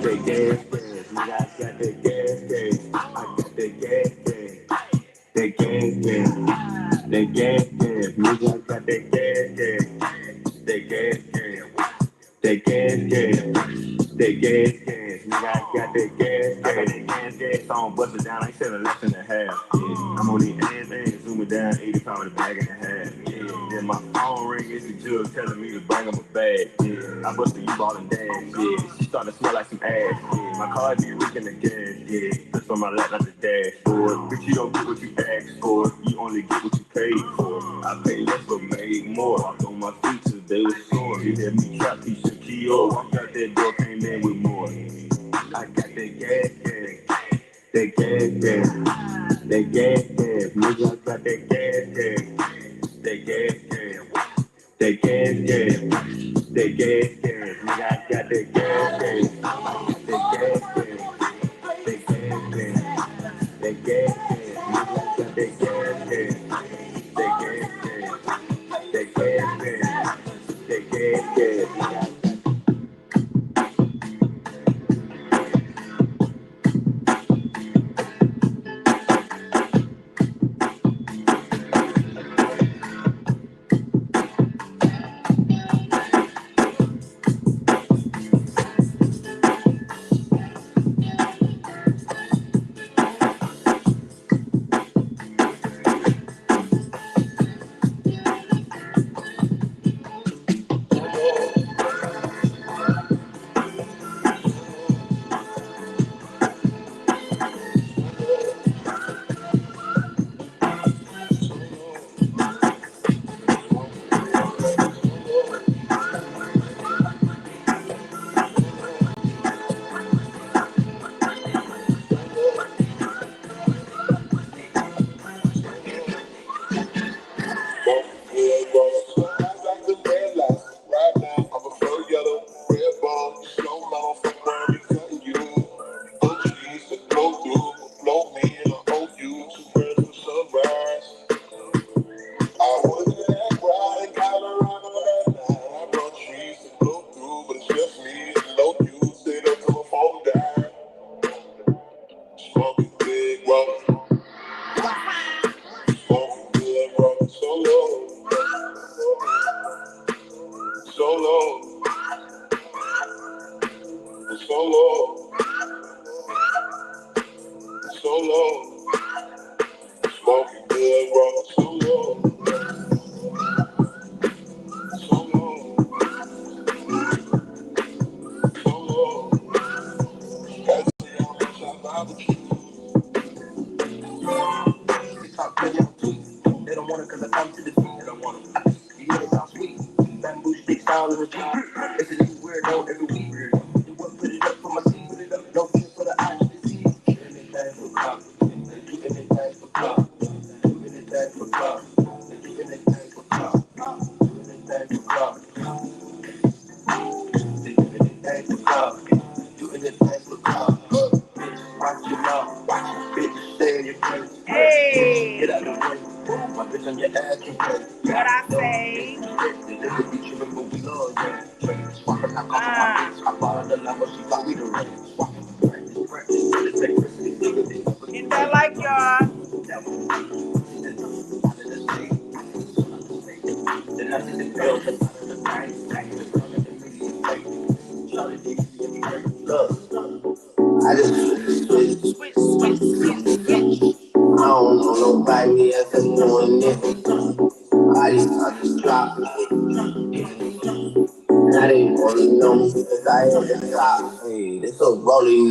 that gas, gas. Nigga, I got that gas, gas. I got that gas, gas. That gas, gas. That gas, gas. Nigga, I got that gas, gas. That gas, gas. That gas, gas. That gas, gas. Nigga, I got that gas, gas. I got that gas, gas on, bust it down. I ain't selling less than a half. Yeah. I'm on these hands, and zooming down, 80 pound in the bag and a half. Yeah. Then my phone ring, it's the judge telling me to bring him a bag. Yeah. I busted you ball and dash. Yeah. She started to smell like some ass. Yeah. My car be leaking the gas. Yeah. Just on my lap, not the dashboard. Bitch, you don't get what you asked for. You only get what you paid for. I paid less but made more. Walked on my feet till they was sore. You hear me trap piece of Keo. Walked out that door, came in with more. I got that gas, gas. That gas, gas. That gas, gas. Nigga, I got that gas, gas. That gas, gas. That gas, gas. That gas, gas. Nigga, I got that gas, gas. I got that gas, gas. That gas, gas. That gas, gas. Nigga, I got that gas, gas. That gas, gas. That gas, gas. That gas, gas.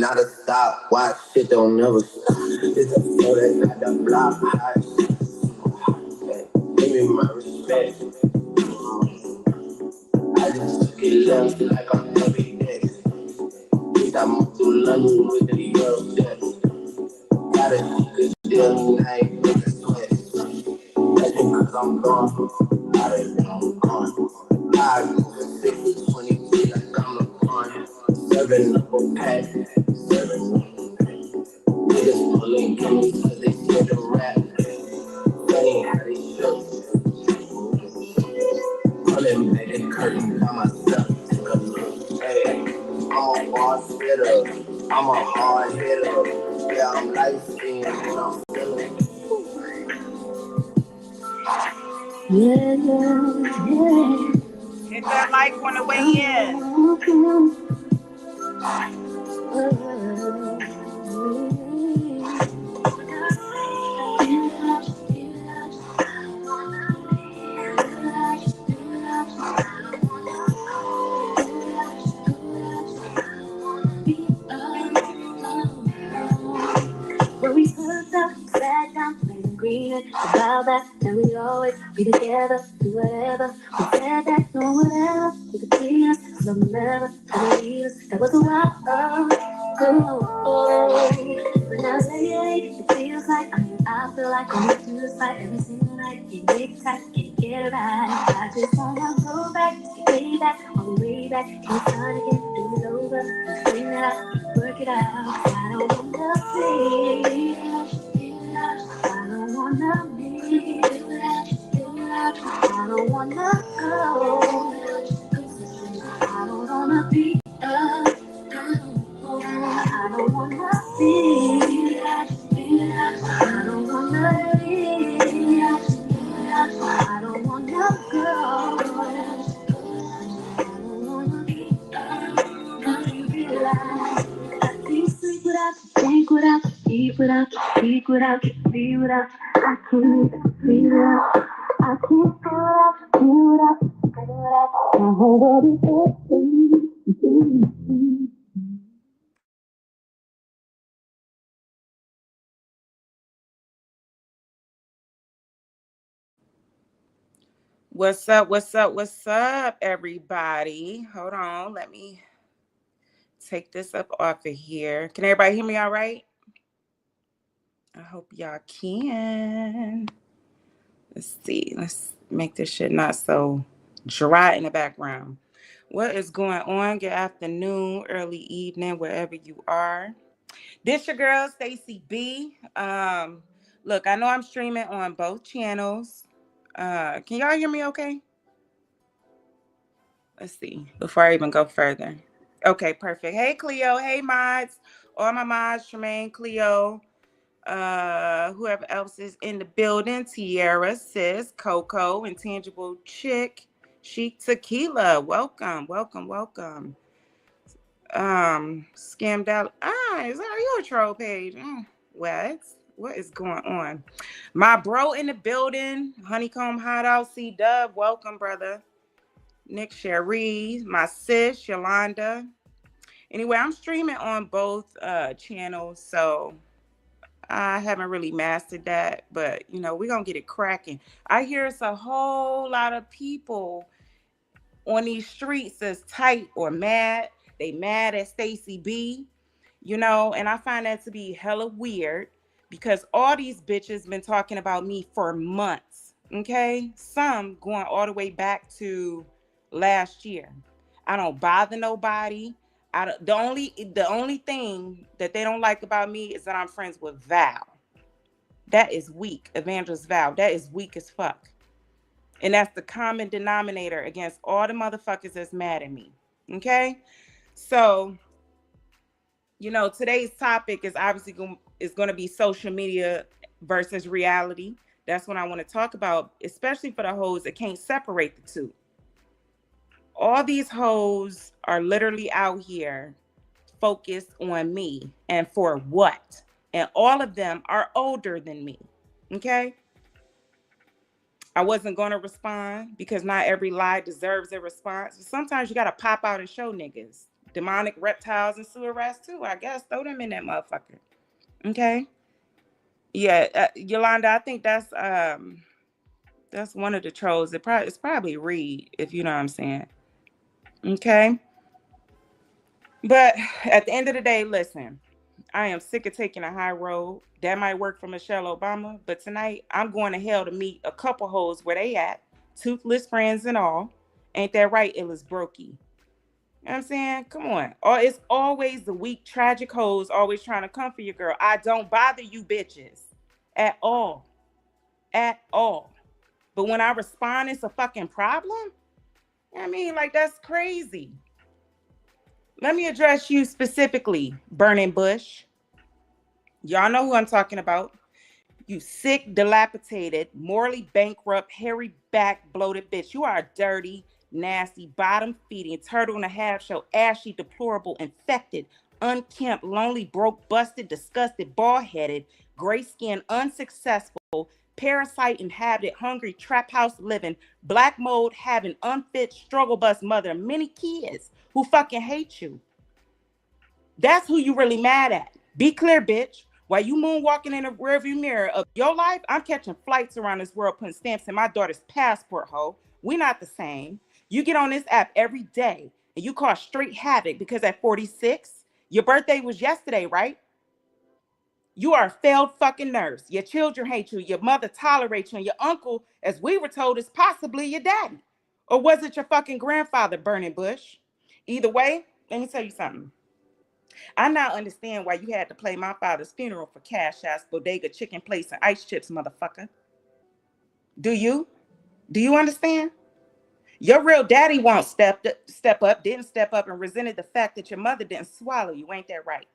Not a stop, watch shit don't never stop. It's a flow that's not the block. Give me my respect. I just took it left like I'm heavy next. Think I'm too London with the Euro steps. Got a good deal and I ain't making sweat. That's because I'm gone. I didn't know I'm gone. I move in 50, 20 feet like I'm a pawn. 7 up a pack. 7 niggas pulling games cause they scared to rap. Funny how they shook. Pulling back the curtain by myself. Take a look. Hey, I'm a boss hitter. I'm a hard hitter. Yeah, I'm light skinned and I'm feeling. Yeah, yeah, yeah. Hit that like on the way in. When we hooked up, sat down, played and green, about that, and we always be together, do whatever. We said that no whatever, we could see us, no never, gonna leave us. That was a while ago. But now lately, it feels like, I feel like I'm into this fight every single night. Can't get tight, can't get it right. I just wanna go back, get way back, all the way back. Can we start again, do it over, just bring it out, work it out. I don't wanna be, I don't wanna be, I don't wanna go, I don't wanna be alone. I don't wanna be, I don't wanna be, I don't wanna go, I don't wanna be alone. I can't sleep without you, think without you, eat without you, speak without you, be without you. I can't be without. I can't feel without you, do without you, go without you. My whole world is empty. What's up? What's up? What's up, everybody? Hold on. Let me take this up off of here. Can everybody hear me all right? I hope y'all can. Let's see. Let's make this shit not so dry in the background. What is going on? Good afternoon, early evening, wherever you are. This your girl, Stacey B. Look, I know I'm streaming on both channels. Can y'all hear me okay? Let's see, before I even go further. Okay, perfect. Hey, Cleo. Hey, mods. All my mods, Tremaine, Cleo, whoever else is in the building, Tierra, Sis, Coco, Intangible Chick, Chic Tequila. Welcome, welcome, welcome. Scammed out. Are you a troll page? What is going on? My bro in the building, Honeycomb Hideout, C-Dub. Welcome, brother. Nick Sherry, my sis, Yolanda. Anyway, I'm streaming on both channels, so I haven't really mastered that, but we're gonna get it cracking. I hear it's a whole lot of people on these streets that's tight or mad. They mad at Stacey B, and I find that to be hella weird because all these bitches been talking about me for months. Okay, some going all the way back to last year. I don't bother nobody. The only thing that they don't like about me is that I'm friends with Val. That is weak. Evangelist Val. That is weak as fuck. And that's the common denominator against all the motherfuckers that's mad at me. Okay? So, today's topic is obviously going to be social media versus reality. That's what I want to talk about, especially for the hoes that can't separate the two. All these hoes are literally out here focused on me and for what? And all of them are older than me. Okay? I wasn't going to respond because not every lie deserves a response. Sometimes you got to pop out and show niggas. Demonic reptiles and sewer rats too, I guess. Throw them in that motherfucker. Okay? Yeah, Yolanda, I think that's one of the trolls. It's probably Reed, if you know what I'm saying. Okay? But at the end of the day, listen, I am sick of taking a high road. That might work for Michelle Obama, but tonight I'm going to hell to meet a couple hoes where they at, toothless friends and all. Ain't that right, Illis Brokey? You know what I'm saying? Come on. Or it's always the weak, tragic hoes always trying to come for your girl. I don't bother you bitches at all. At all. But when I respond, it's a fucking problem? You know what I mean? Like, that's crazy. Let me address you specifically, Burning Bush. Y'all know who I'm talking about. You sick, dilapidated, morally bankrupt, hairy back, bloated bitch. You are a dirty, nasty, bottom feeding, turtle and a half shell, ashy, deplorable, infected, unkempt, lonely, broke, busted, disgusted, bald headed, gray skinned, unsuccessful, parasite inhabited, hungry, trap house living, black mold having, unfit, struggle bus mother, many kids who fucking hate you. That's who you really mad at. Be clear, bitch. While you moonwalking in the rearview mirror of your life, I'm catching flights around this world, putting stamps in my daughter's passport, ho. We not the same. You get on this app every day and you cause straight havoc because at 46, your birthday was yesterday, right? You are a failed fucking nurse. Your children hate you. Your mother tolerates you. And your uncle, as we were told, is possibly your daddy. Or was it your fucking grandfather, Burning Bush? Either way, let me tell you something. I now understand why you had to play my father's funeral for cash ass, bodega, chicken plates, and ice chips, motherfucker. Do you? Do you understand? Your real daddy won't step up, didn't step up, and resented the fact that your mother didn't swallow you. Ain't that right?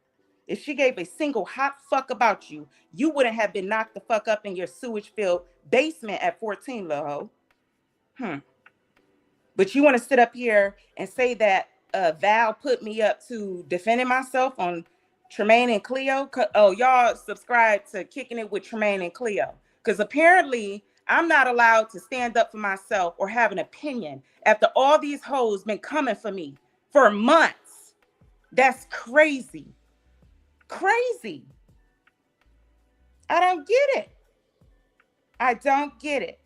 If she gave a single hot fuck about you, you wouldn't have been knocked the fuck up in your sewage-filled basement at 14, lil ho. But you want to sit up here and say that Val put me up to defending myself on Tremaine and Cleo? Oh, y'all subscribe to Kicking It with Tremaine and Cleo. Because apparently I'm not allowed to stand up for myself or have an opinion after all these hoes been coming for me for months. That's crazy. Crazy. I don't get it. I don't get it.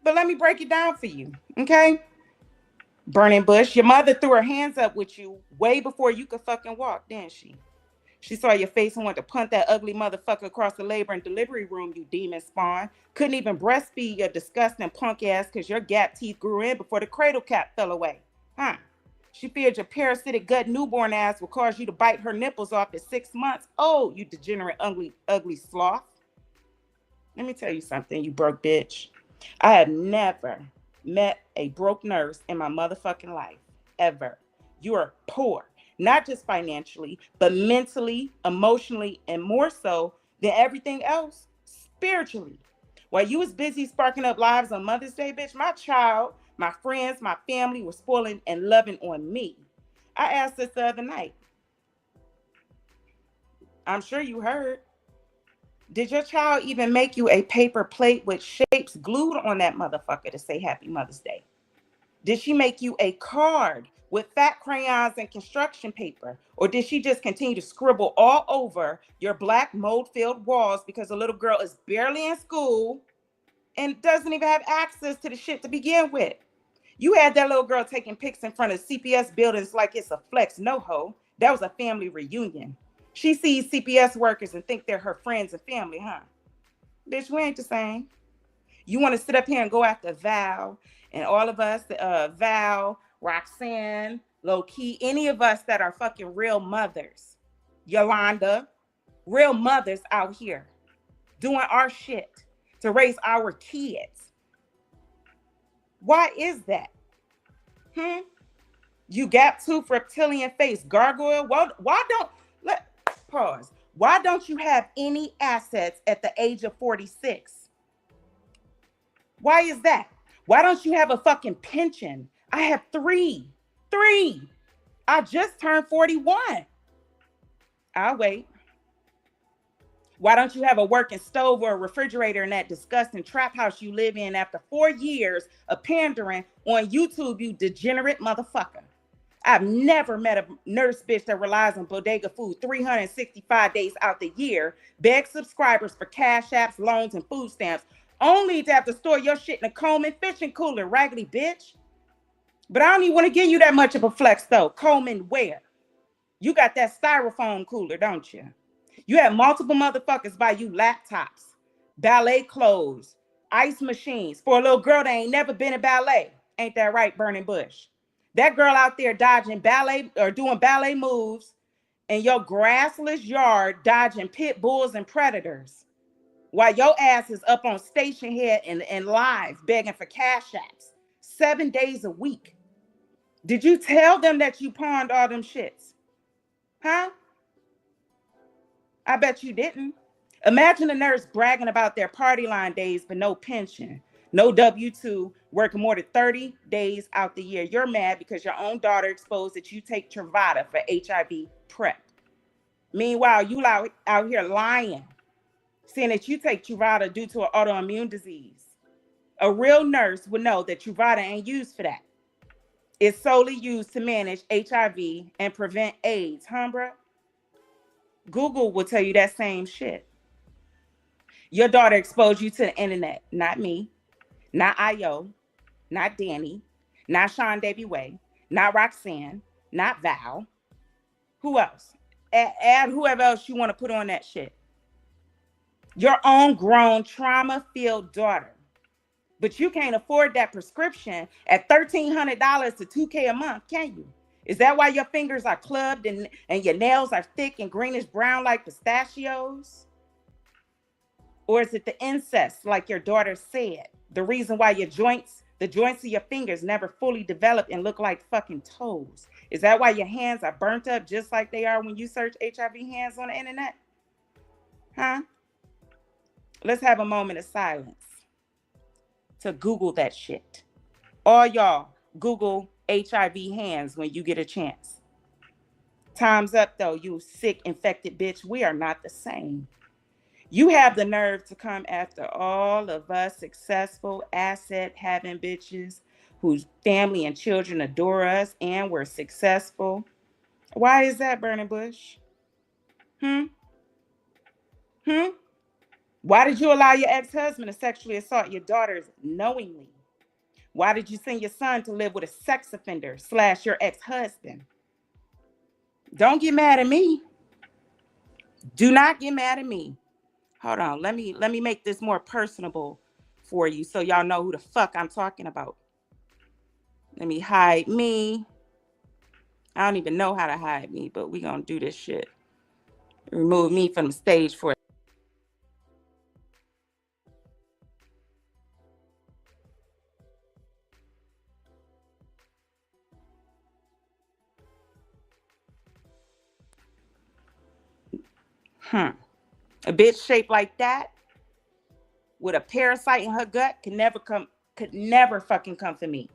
But let me break it down for you, okay? Burning Bush, your mother threw her hands up with you way before you could fucking walk, didn't she? She saw your face and wanted to punt that ugly motherfucker across the labor and delivery room, you demon spawn. Couldn't even breastfeed your disgusting punk ass because your gap teeth grew in before the cradle cap fell away. Huh? She feared your parasitic gut newborn ass would cause you to bite her nipples off at 6 months. Oh, you degenerate, ugly sloth. Let me tell you something, you broke bitch. I have never met a broke nurse in my motherfucking life, ever. You are poor, not just financially, but mentally, emotionally, and more so than everything else, spiritually. While you was busy sparking up lives on Mother's Day, bitch, my child, my friends, my family were spoiling and loving on me. I asked this the other night. I'm sure you heard. Did your child even make you a paper plate with shapes glued on that motherfucker to say Happy Mother's Day? Did she make you a card with fat crayons and construction paper? Or did she just continue to scribble all over your black mold-filled walls because the little girl is barely in school and doesn't even have access to the shit to begin with? You had that little girl taking pics in front of CPS buildings like it's a flex, no ho. That was a family reunion. She sees CPS workers and think they're her friends and family, huh? Bitch, we ain't the same. You want to sit up here and go after Val and all of us, Val, Roxanne, low key, any of us that are fucking real mothers, Yolanda, real mothers out here doing our shit to raise our kids. Why is that? You gap tooth reptilian face gargoyle. Well, why don't pause? Why don't you have any assets at the age of 46? Why is that? Why don't you have a fucking pension? I have three. I just turned 41. I'll wait. Why don't you have a working stove or a refrigerator in that disgusting trap house you live in after 4 years of pandering on YouTube, you degenerate motherfucker? I've never met a nurse bitch that relies on bodega food 365 days out the year, begs subscribers for cash apps, loans, and food stamps, only to have to store your shit in a Coleman fishing cooler, raggedy bitch. But I don't even want to give you that much of a flex, though. Coleman where? You got that styrofoam cooler, don't you? You have multiple motherfuckers buy you laptops, ballet clothes, ice machines for a little girl that ain't never been in ballet. Ain't that right, Burning Bush? That girl out there dodging ballet or doing ballet moves in your grassless yard, dodging pit bulls and predators, while your ass is up on station head and live begging for cash apps 7 days a week. Did you tell them that you pawned all them shits? Huh? I bet you didn't. Imagine a nurse bragging about their party line days, but no pension, no W-2, working more than 30 days out the year. You're mad because your own daughter exposed that you take Truvada for HIV PrEP. Meanwhile, you out here lying, saying that you take Truvada due to an autoimmune disease. A real nurse would know that Truvada ain't used for that. It's solely used to manage HIV and prevent AIDS, huh, bruh? Google will tell you that same shit. Your daughter exposed you to the internet, not me, not Io, not Danny, not Sean Davy Way, not Roxanne, not Val. Who else? Add whoever else you want to put on that shit. Your own grown trauma-filled daughter. But you can't afford that prescription at $1,300 to $2,000 a month, can you? Is that why your fingers are clubbed and your nails are thick and greenish brown like pistachios? Or is it the incest, like your daughter said? The reason why the joints of your fingers never fully develop and look like fucking toes? Is that why your hands are burnt up just like they are when you search HIV hands on the internet? Huh? Let's have a moment of silence to Google that shit. All y'all, Google HIV hands when you get a chance. Time's up though, you sick, infected bitch. We are not the same. You have the nerve to come after all of us successful, asset-having bitches whose family and children adore us and we're successful. Why is that, Burning Bush? Why did you allow your ex-husband to sexually assault your daughters knowingly? Why did you send your son to live with a sex offender / your ex-husband? Don't get mad at me. Do not get mad at me. Hold on, let me make this more personable for you so y'all know who the fuck I'm talking about. Let me hide me. I don't even know how to hide me, but we gonna do this shit. Remove me from the stage for a bitch shaped like that with a parasite in her gut could never fucking come for me.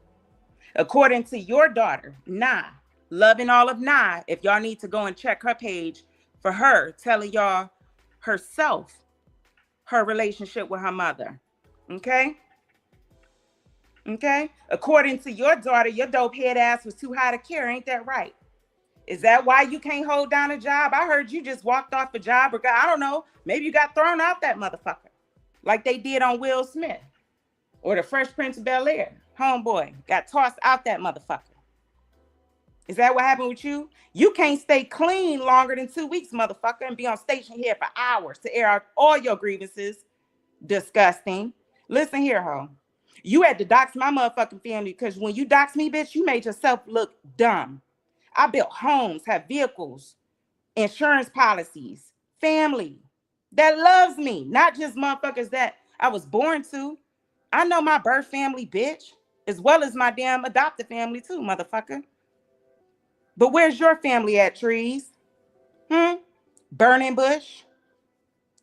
According to your daughter, Nah, loving all of Nah, if y'all need to go and check her page for her telling y'all herself her relationship with her mother. Okay? According to your daughter, your dope head ass was too high to care. Ain't that right? Is that why you can't hold down a job? I heard you just walked off a job or I don't know. Maybe you got thrown out that motherfucker like they did on Will Smith or the Fresh Prince of Bel-Air. Homeboy got tossed out that motherfucker. Is that what happened with you? You can't stay clean longer than 2 weeks, motherfucker, and be on station here for hours to air out all your grievances. Disgusting. Listen here, ho. You had to dox my motherfucking family because when you dox me, bitch, you made yourself look dumb. I built homes, have vehicles, insurance policies, family that loves me, not just motherfuckers that I was born to. I know my birth family, bitch, as well as my damn adopted family too, motherfucker. But where's your family at, Trees? Burning Bush?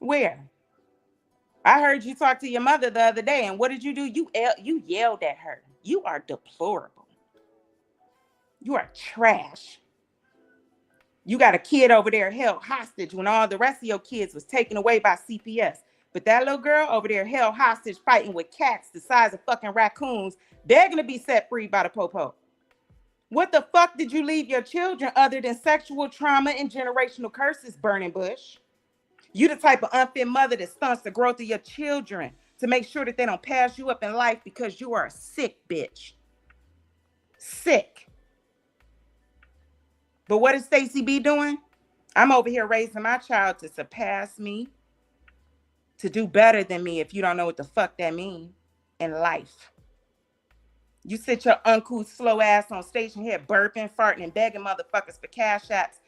Where? I heard you talk to your mother the other day, and what did you do? You yelled at her. You are deplorable. You are trash. You got a kid over there held hostage when all the rest of your kids was taken away by CPS. But that little girl over there held hostage fighting with cats the size of fucking raccoons, begging to be set free by the popo. What the fuck did you leave your children other than sexual trauma and generational curses, Burning Bush? You the type of unfit mother that stunts the growth of your children to make sure that they don't pass you up in life because you are a sick bitch. Sick. But what is Stacey B doing? I'm over here raising my child to surpass me, to do better than me, if you don't know what the fuck that means in life. You sit your uncouth, slow ass on station here burping, farting, and begging motherfuckers for cash apps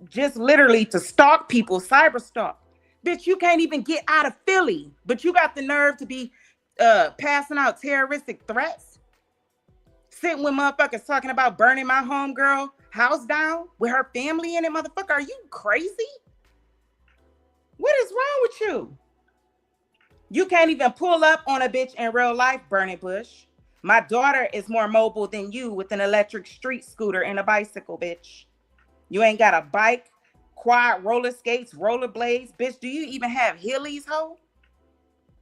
just literally to stalk people, cyber stalk. Bitch, you can't even get out of Philly, but you got the nerve to be passing out terroristic threats. Sitting with motherfuckers talking about burning my homegirl house down with her family in it, motherfucker. Are you crazy? What is wrong with you? You can't even pull up on a bitch in real life, Burning Bush. My daughter is more mobile than you with an electric street scooter and a bicycle, bitch. You ain't got a bike, quad, roller skates, rollerblades. Bitch, do you even have Heelys, ho?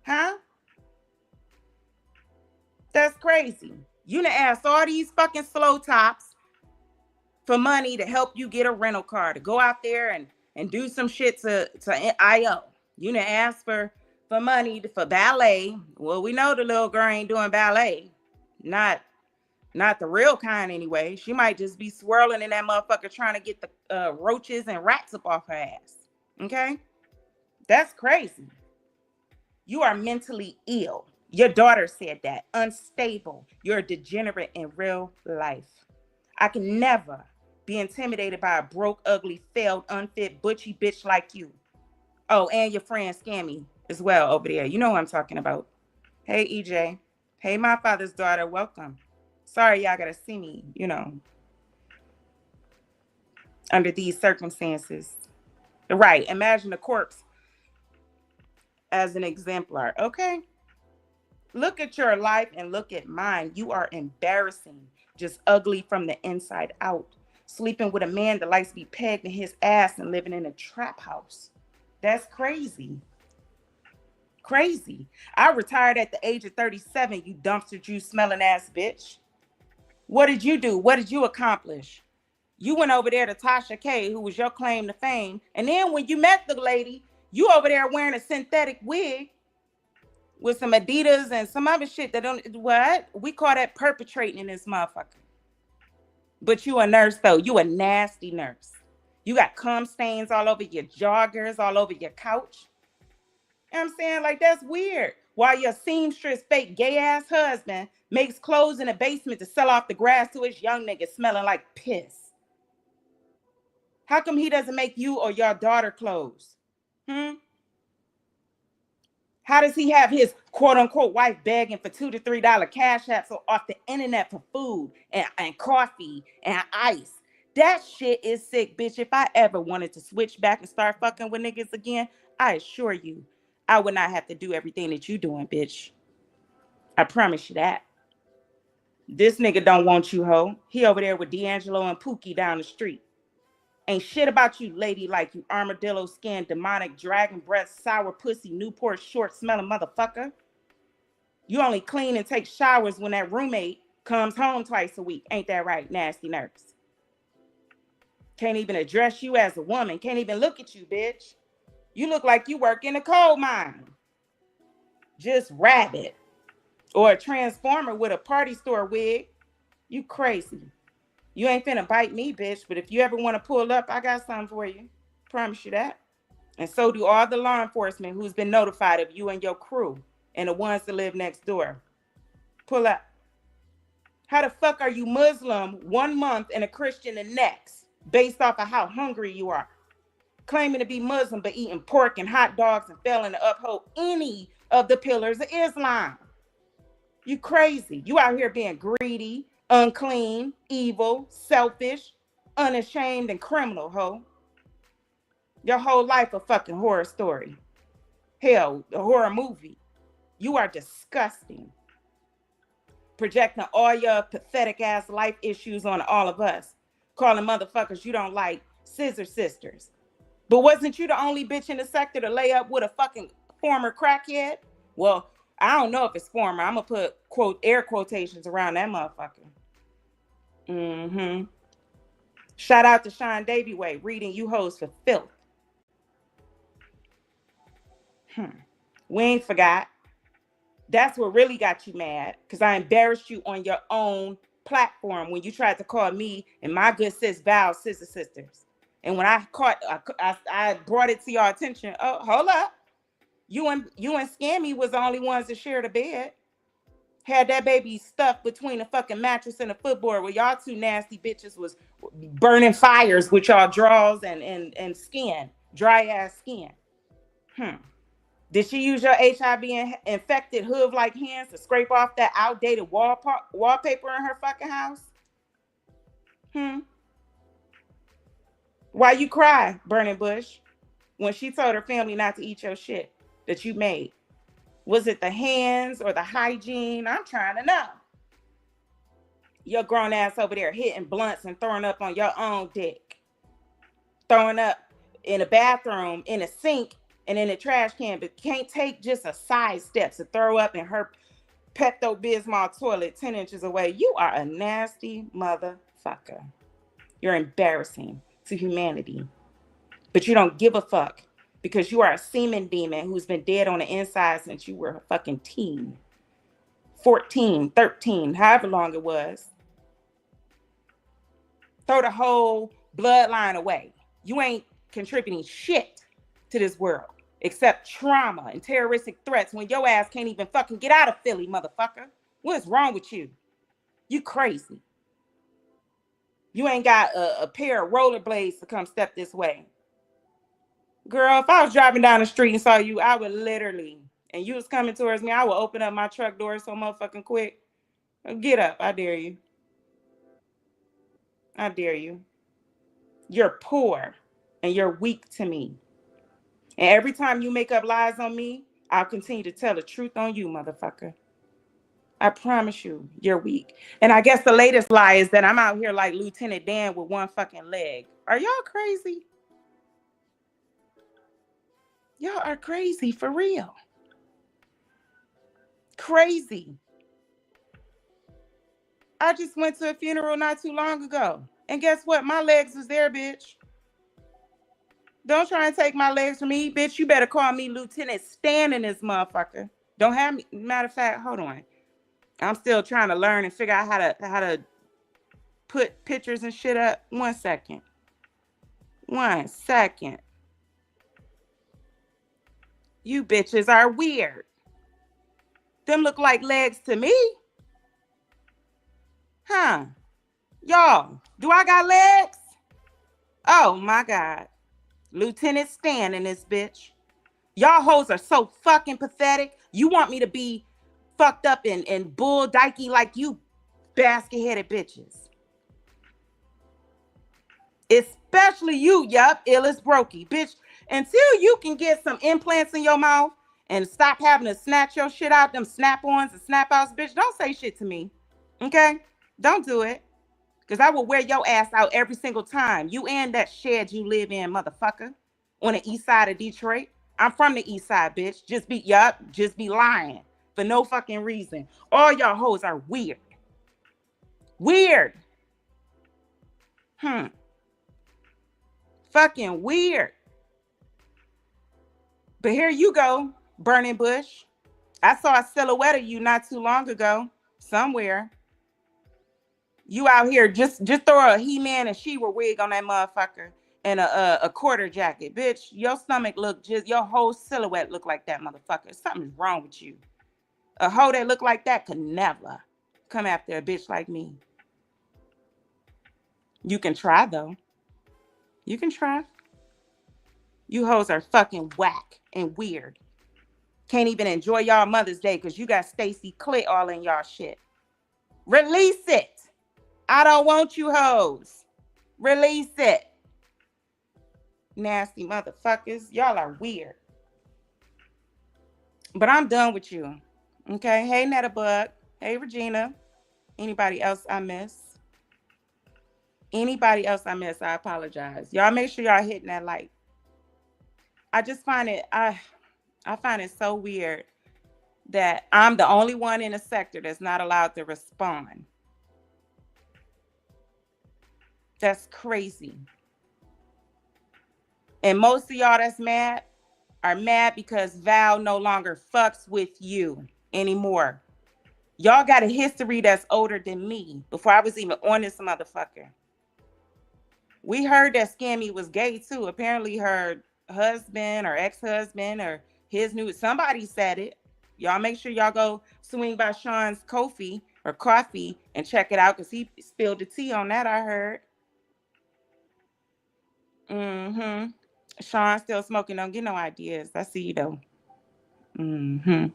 Huh? That's crazy. You done asked all these fucking slow tops for money to help you get a rental car, to go out there and do some shit to IO. You done asked for money for ballet. Well, we know the little girl ain't doing ballet. Not the real kind anyway. She might just be swirling in that motherfucker trying to get the roaches and rats up off her ass. Okay? That's crazy. You are mentally ill. Your daughter said that. Unstable. You're a degenerate in real life. I can never be intimidated by a broke, ugly, failed, unfit, butchy bitch like you. Oh, and your friend Scammy as well over there. You know who I'm talking about. Hey, EJ. Hey, my father's daughter. Welcome. Sorry, y'all gotta see me, under these circumstances. Right. Imagine a corpse as an exemplar. Okay. Look at your life and look at mine. You are embarrassing. Just ugly from the inside out. Sleeping with a man that likes to be pegged in his ass and living in a trap house. That's crazy. Crazy. I retired at the age of 37, you dumpster juice smelling ass bitch. What did you do? What did you accomplish? You went over there to Tasha K, who was your claim to fame. And then when you met the lady, you over there wearing a synthetic wig with some Adidas and some other shit that don't, what? We call that perpetrating in this motherfucker. But you a nurse though. You a nasty nurse. You got cum stains all over your joggers, all over your couch. You know what I'm saying? Like, that's weird. While your seamstress, fake gay ass husband makes clothes in the basement to sell off the grass to his young nigga smelling like piss. How come he doesn't make you or your daughter clothes? How does he have his quote unquote wife begging for $2 to $3 cash apps off the internet for food and coffee and ice? That shit is sick, bitch. If I ever wanted to switch back and start fucking with niggas again, I assure you, I would not have to do everything that you doing, bitch. I promise you that. This nigga don't want you, ho. He over there with D'Angelo and Pookie down the street. Ain't shit about you, lady, like you armadillo skin, demonic, dragon breath, sour pussy, Newport short smelling motherfucker. You only clean and take showers when that roommate comes home twice a week. Ain't that right, nasty nurse? Can't even address you as a woman. Can't even look at you, bitch. You look like you work in a coal mine. Just rabbit. Or a transformer with a party store wig. You crazy. You ain't finna bite me, bitch. But if you ever want to pull up, I got something for you. Promise you that. And so do all the law enforcement who's been notified of you and your crew and the ones that live next door. Pull up. How the fuck are you Muslim 1 month and a Christian the next, based off of how hungry you are? Claiming to be Muslim but eating pork and hot dogs and failing to uphold any of the pillars of Islam. You crazy. You out here being greedy, unclean, evil, selfish, unashamed, and criminal, ho. Your whole life a fucking horror story. Hell, a horror movie. You are disgusting. Projecting all your pathetic ass life issues on all of us. Calling motherfuckers you don't like scissor sisters. But wasn't you the only bitch in the sector to lay up with a fucking former crackhead? Well, I don't know if it's former. I'm gonna put quote air quotations around that motherfucker. Shout out to Sean Davyway, reading you hoes for filth. We ain't forgot. That's what really got you mad, because I embarrassed you on your own platform when you tried to call me and my good sis Val scissor sisters. And when I brought it to your attention. Oh, hold up. You and Scammy was the only ones that shared a bed. Had that baby stuffed between a fucking mattress and a footboard where y'all two nasty bitches was burning fires with y'all draws and skin, dry ass skin. Did she use your HIV infected hood-like hands to scrape off that outdated wallpaper in her fucking house? Why you cry, Burning Bush, when she told her family not to eat your shit that you made? Was it the hands or the hygiene? I'm trying to know. Your grown ass over there hitting blunts and throwing up on your own dick. Throwing up in a bathroom, in a sink, and in a trash can, but can't take just a side step to throw up in her Pepto-Bismol toilet 10 inches away. You are a nasty motherfucker. You're embarrassing to humanity. But you don't give a fuck because you are a semen demon who's been dead on the inside since you were a fucking teen. 14, 13, however long it was. Throw the whole bloodline away. You ain't contributing shit to this world except trauma and terroristic threats when your ass can't even fucking get out of Philly, motherfucker. What's wrong with you? You crazy. You ain't got a pair of rollerblades to come step this way. Girl, if I was driving down the street and saw you, I would literally, and you was coming towards me, I would open up my truck door so motherfucking quick. Get up, I dare you. I dare you. You're poor and you're weak to me. And every time you make up lies on me, I'll continue to tell the truth on you, motherfucker. I promise you, you're weak. And I guess the latest lie is that I'm out here like Lieutenant Dan with one fucking leg. Are y'all crazy? Y'all are crazy for real. Crazy. I just went to a funeral not too long ago. And guess what? My legs was there, bitch. Don't try and take my legs from me, bitch. You better call me Lieutenant Stan in this motherfucker. Don't have me. Matter of fact, hold on. I'm still trying to learn and figure out how to put pictures and shit up. 1 second. 1 second. You bitches are weird. Them look like legs to me. Huh? Y'all, do I got legs? Oh my God. Lieutenant Stan in this bitch. Y'all hoes are so fucking pathetic. You want me to be fucked up and bull dykey like you basket-headed bitches. Especially you, illest brokey. Bitch, until you can get some implants in your mouth and stop having to snatch your shit out, them snap-ons and snap-outs, bitch, don't say shit to me, okay? Don't do it, because I will wear your ass out every single time. You and that shed you live in, motherfucker, on the east side of Detroit. I'm from the east side, bitch. Just be lying for no fucking reason. All y'all hoes are weird. Weird. Fucking weird. But here you go, Burning Bush. I saw a silhouette of you not too long ago, somewhere. You out here, just throw a He-Man and She-Ra wig on that motherfucker and a quarter jacket. Bitch, your stomach your whole silhouette look like that motherfucker. Something's wrong with you. A hoe that look like that could never come after a bitch like me. You can try, though. You can try. You hoes are fucking whack and weird. Can't even enjoy y'all Mother's Day because you got Stacy Clit all in y'all shit. Release it. I don't want you hoes. Release it. Nasty motherfuckers. Y'all are weird. But I'm done with you. Okay? Hey, Nettabug. Hey, Regina. Anybody else I miss? Anybody else I miss, I apologize. Y'all make sure y'all hitting that like. I just find it, I find it so weird that I'm the only one in a sector that's not allowed to respond. That's crazy. And most of y'all that's mad are mad because Val no longer fucks with you anymore. Y'all got a history that's older than me before I was even on this motherfucker. We heard that Scammy was gay too. Apparently her husband or ex-husband or his new, somebody said it. Y'all make sure y'all go swing by Sean's coffee and check it out because he spilled the tea on that, I heard. Sean still smoking. Don't get no ideas. I see you though. Mm-hmm.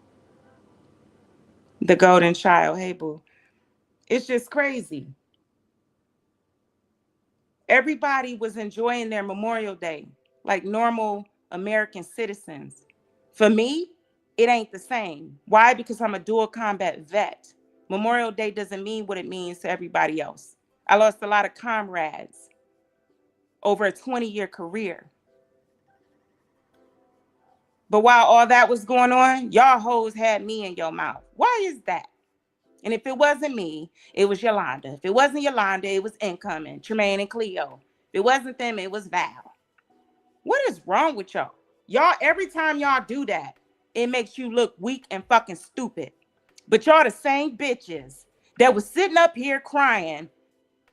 The golden child. Hey, boo. It's just crazy. Everybody was enjoying their Memorial Day like normal American citizens. For me, it ain't the same. Why? Because I'm a dual combat vet. Memorial Day doesn't mean what it means to everybody else. I lost a lot of comrades over a 20-year career. But while all that was going on, y'all hoes had me in your mouth. Why is that? And if it wasn't me, it was Yolanda. If it wasn't Yolanda, it was Incoming, Tremaine and Cleo. If it wasn't them, it was Val. What is wrong with y'all? Y'all, every time y'all do that, it makes you look weak and fucking stupid. But y'all the same bitches that was sitting up here crying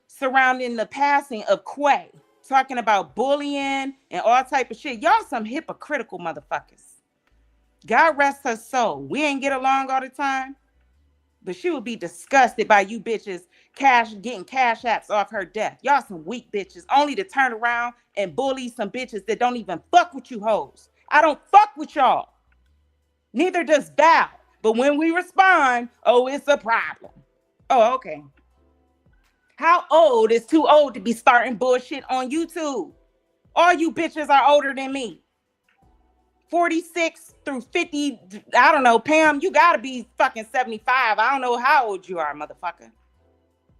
surrounding the passing of Quay, talking about bullying and all type of shit. Y'all some hypocritical motherfuckers. God rest her soul. We ain't get along all the time, but she would be disgusted by you bitches getting cash apps off her death. Y'all some weak bitches, only to turn around and bully some bitches that don't even fuck with you hoes. I don't fuck with y'all. Neither does Val. But when we respond, oh, it's a problem. Oh, okay. How old is too old to be starting bullshit on YouTube? All you bitches are older than me. 46 through 50, I don't know, Pam, you gotta be fucking 75. I don't know how old you are, motherfucker.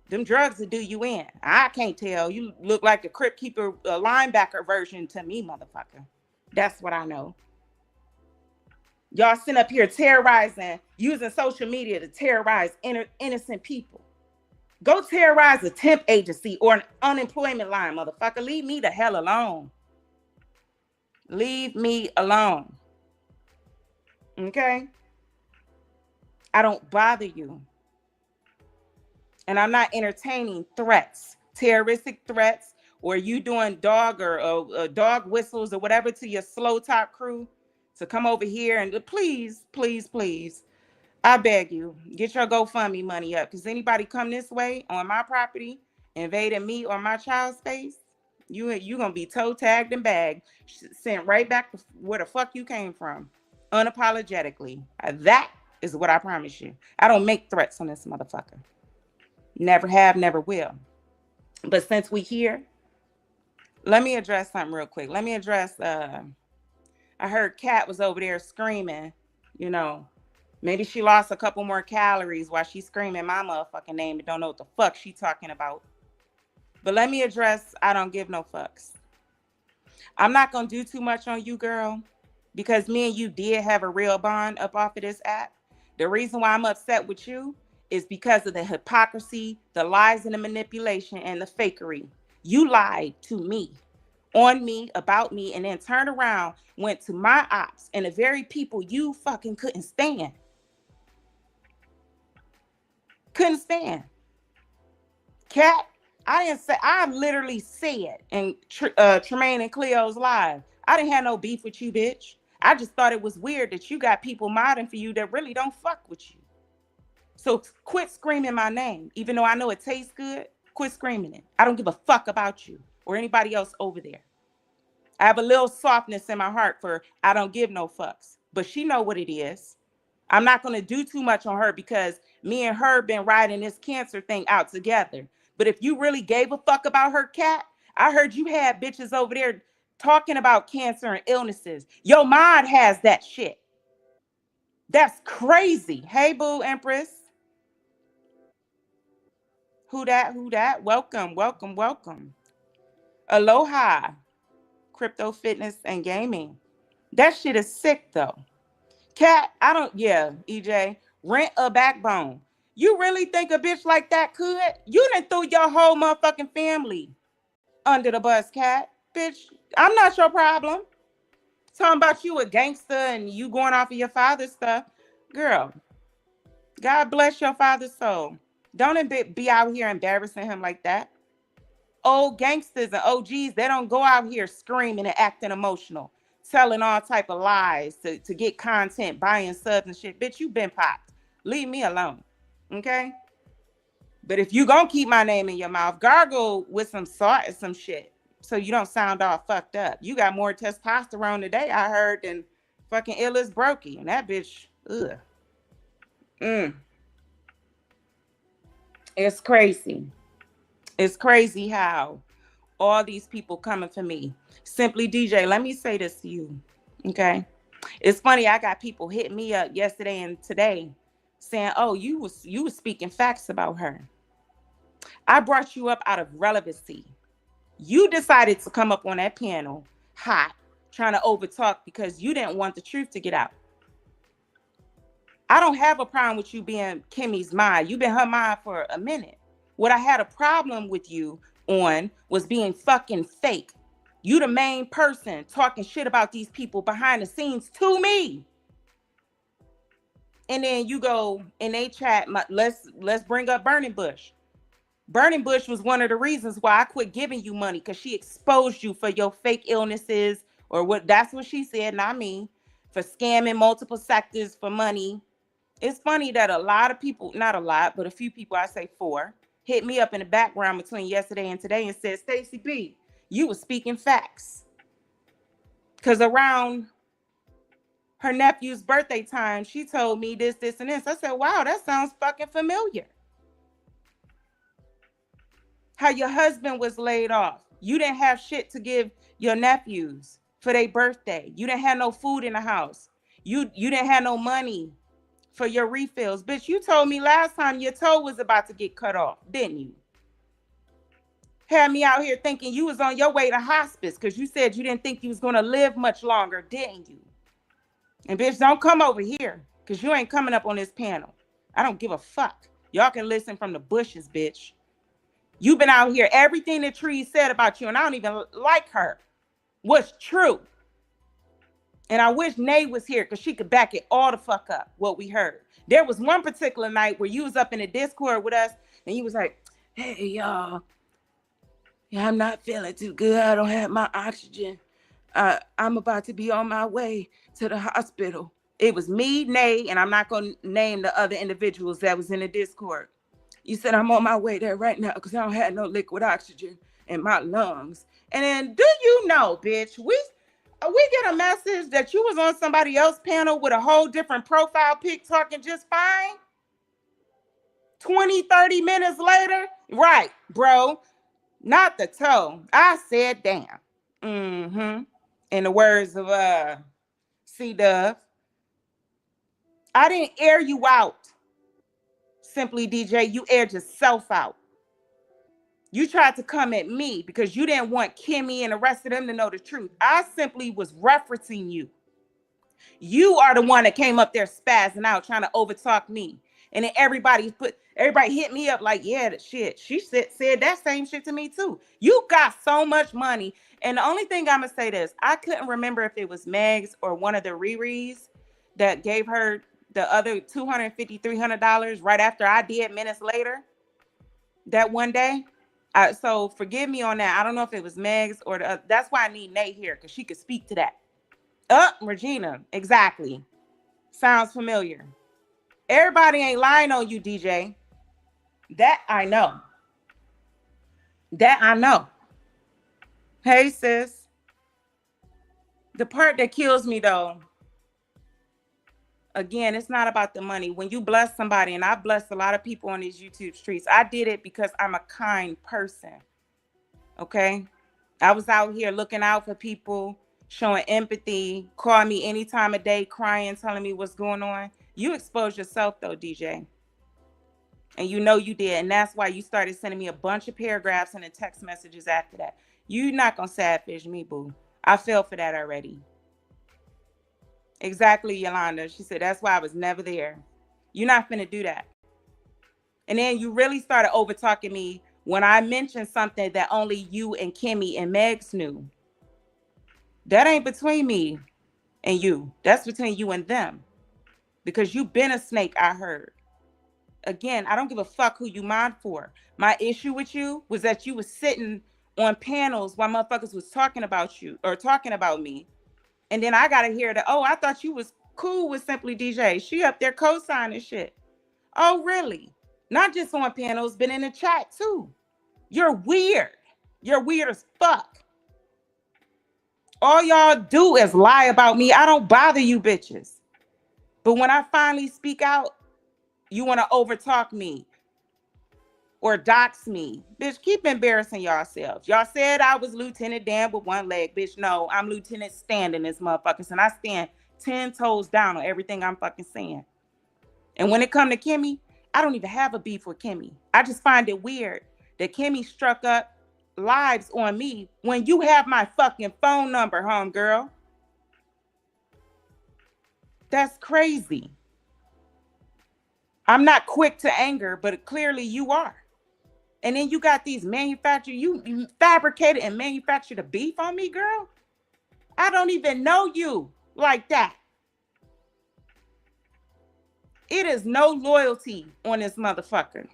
Them drugs will do you in. I can't tell. You look like the Crypt Keeper linebacker version to me, motherfucker. That's what I know. Y'all sit up here terrorizing, using social media to terrorize innocent people. Go terrorize a temp agency or an unemployment line, motherfucker. Leave me the hell alone. Leave me alone. Okay? I don't bother you. And I'm not entertaining threats, terroristic threats, or you doing dog or dog whistles or whatever to your slow talk crew to come over here and please, please, please, I beg you, get your GoFundMe money up. Because anybody come this way on my property, invading me or my child's space, you gonna be toe tagged and bagged, sent right back to where the fuck you came from, unapologetically. That is what I promise you. I don't make threats on this motherfucker. Never have, never will. But since we here, let me address something real quick. Let me address, I heard Kat was over there screaming, you know, maybe she lost a couple more calories while she's screaming my motherfucking name and don't know what the fuck she talking about. But let me address, I don't give no fucks. I'm not going to do too much on you, girl, because me and you did have a real bond up off of this app. The reason why I'm upset with you is because of the hypocrisy, the lies and the manipulation and the fakery. You lied to me, on me, about me, and then turned around, went to my ops and the very people you fucking couldn't stand. Couldn't stand. Kat, I literally said in Tremaine and Cleo's live, I didn't have no beef with you, bitch. I just thought it was weird that you got people modding for you that really don't fuck with you. So quit screaming my name. Even though I know it tastes good, quit screaming it. I don't give a fuck about you or anybody else over there. I have a little softness in my heart for I don't give no fucks. But she know what it is. I'm not going to do too much on her because me and her been riding this cancer thing out together. But if you really gave a fuck about her, Kat, I heard you had bitches over there talking about cancer and illnesses. Your mod has that shit. That's crazy. Hey, boo, Empress. Who that? Who that? Welcome, welcome, welcome. Aloha. Crypto fitness and gaming. That shit is sick though. Kat, EJ, rent a backbone. You really think a bitch like that could? You done threw your whole motherfucking family under the bus, Kat. Bitch, I'm not your problem. Talking about you a gangster and you going off of your father's stuff. Girl, God bless your father's soul. Don't be out here embarrassing him like that. Old gangsters and OGs, they don't go out here screaming and acting emotional, telling all type of lies to get content, buying subs and shit. Bitch, you been popped. Leave me alone, okay? But if you gonna keep my name in your mouth, gargle with some salt and some shit so you don't sound all fucked up. You got more testosterone today, I heard, than Fucking illest brokey. And that bitch, ugh. It's crazy. It's crazy how all these people coming for me. Simply DJ, let me say this to you. Okay. It's funny, I got people hitting me up yesterday and today saying, oh, you was speaking facts about her. I brought you up out of relevancy. You decided to come up on that panel hot, trying to overtalk because you didn't want the truth to get out. I don't have a problem with you being Kimmy's mind. You've been her mind for a minute. What I had a problem with you on was being fucking fake. You the main person talking shit about these people behind the scenes to me. And then you go in a chat, let's bring up Burning Bush. Burning Bush was one of the reasons why I quit giving you money, because she exposed you for your fake illnesses, or what, that's what she said, not me, for scamming multiple sectors for money. It's funny that a lot of people, not a lot, but a few people, I say 4, hit me up in the background between yesterday and today and said, Stacey B, you were speaking facts. Because around her nephew's birthday time, she told me this, and this. I said, wow, that sounds fucking familiar. How your husband was laid off. You didn't have shit to give your nephews for their birthday. You didn't have no food in the house. You didn't have no money for your refills. Bitch, you told me last time your toe was about to get cut off, didn't you? Had me out here thinking you was on your way to hospice because you said you didn't think you was going to live much longer, didn't you? And bitch, don't come over here because you ain't coming up on this panel. I don't give a fuck. Y'all can listen from the bushes, bitch. You've been out here. Everything that Tree said about you, and I don't even like her, was true. And I wish Nay was here because she could back it all the fuck up, what we heard. There was one particular night where you was up in the Discord with us, and you was like, hey, y'all. Yeah, I'm not feeling too good. I don't have my oxygen. I'm about to be on my way to the hospital. It was me, Nay, and I'm not going to name the other individuals that was in the Discord. You said, I'm on my way there right now because I don't have no liquid oxygen in my lungs. And then, do you know, bitch, we get a message that you was on somebody else's panel with a whole different profile pic talking just fine? 20, 30 minutes later? Right, bro. Not the toe. I said, damn. In the words of C-Dove, I didn't air you out. Simply DJ, you aired yourself out. You tried to come at me because you didn't want Kimmy and the rest of them to know the truth. I simply was referencing you. You are the one that came up there spazzing out, trying to overtalk me. And then everybody hit me up like, yeah, that shit. She said that same shit to me too. You got so much money. And the only thing I'm going to say this, I couldn't remember if it was Megs or one of the Riri's that gave her the other $250, $300 right after I did minutes later that one day. So forgive me on that. I don't know if it was Megs or that's why I need Nate here, because she could speak to that. Regina, exactly. Sounds familiar. Everybody ain't lying on you, DJ. That I know. That I know. Hey, sis. The part that kills me, though, again, it's not about the money. When you bless somebody, and I've blessed a lot of people on these YouTube streets, I did it because I'm a kind person. Okay? I was out here looking out for people, showing empathy, call me any time of day, crying, telling me what's going on. You exposed yourself, though, DJ. And you know you did. And that's why you started sending me a bunch of paragraphs and the text messages after that. You're not going to sadfish me, boo. I fell for that already. Exactly, Yolanda. She said, that's why I was never there. You're not finna do that. And then you really started over talking me when I mentioned something that only you and Kimmy and Megs knew. That ain't between me and you. That's between you and them. Because you've been a snake, I heard. Again, I don't give a fuck who you mind for. My issue with you was that you was sitting on panels while motherfuckers was talking about you or talking about me. And then I got to hear that, oh, I thought you was cool with Simply DJ. She up there co-signing shit. Oh, really? Not just on panels, but in the chat too. You're weird. You're weird as fuck. All y'all do is lie about me. I don't bother you bitches. But when I finally speak out, you want to overtalk me or dox me. Bitch, keep embarrassing yourselves. Y'all said I was Lieutenant Dan with one leg. Bitch, no, I'm Lieutenant Stan in this motherfuckers. And I stand 10 toes down on everything I'm fucking saying. And when it come to Kimmy, I don't even have a beef with Kimmy. I just find it weird that Kimmy struck up lives on me when you have my fucking phone number, homegirl. That's crazy. I'm not quick to anger, but clearly you are. And then you got these you fabricated and manufactured a beef on me, girl. I don't even know you like that. It is no loyalty on this motherfucker.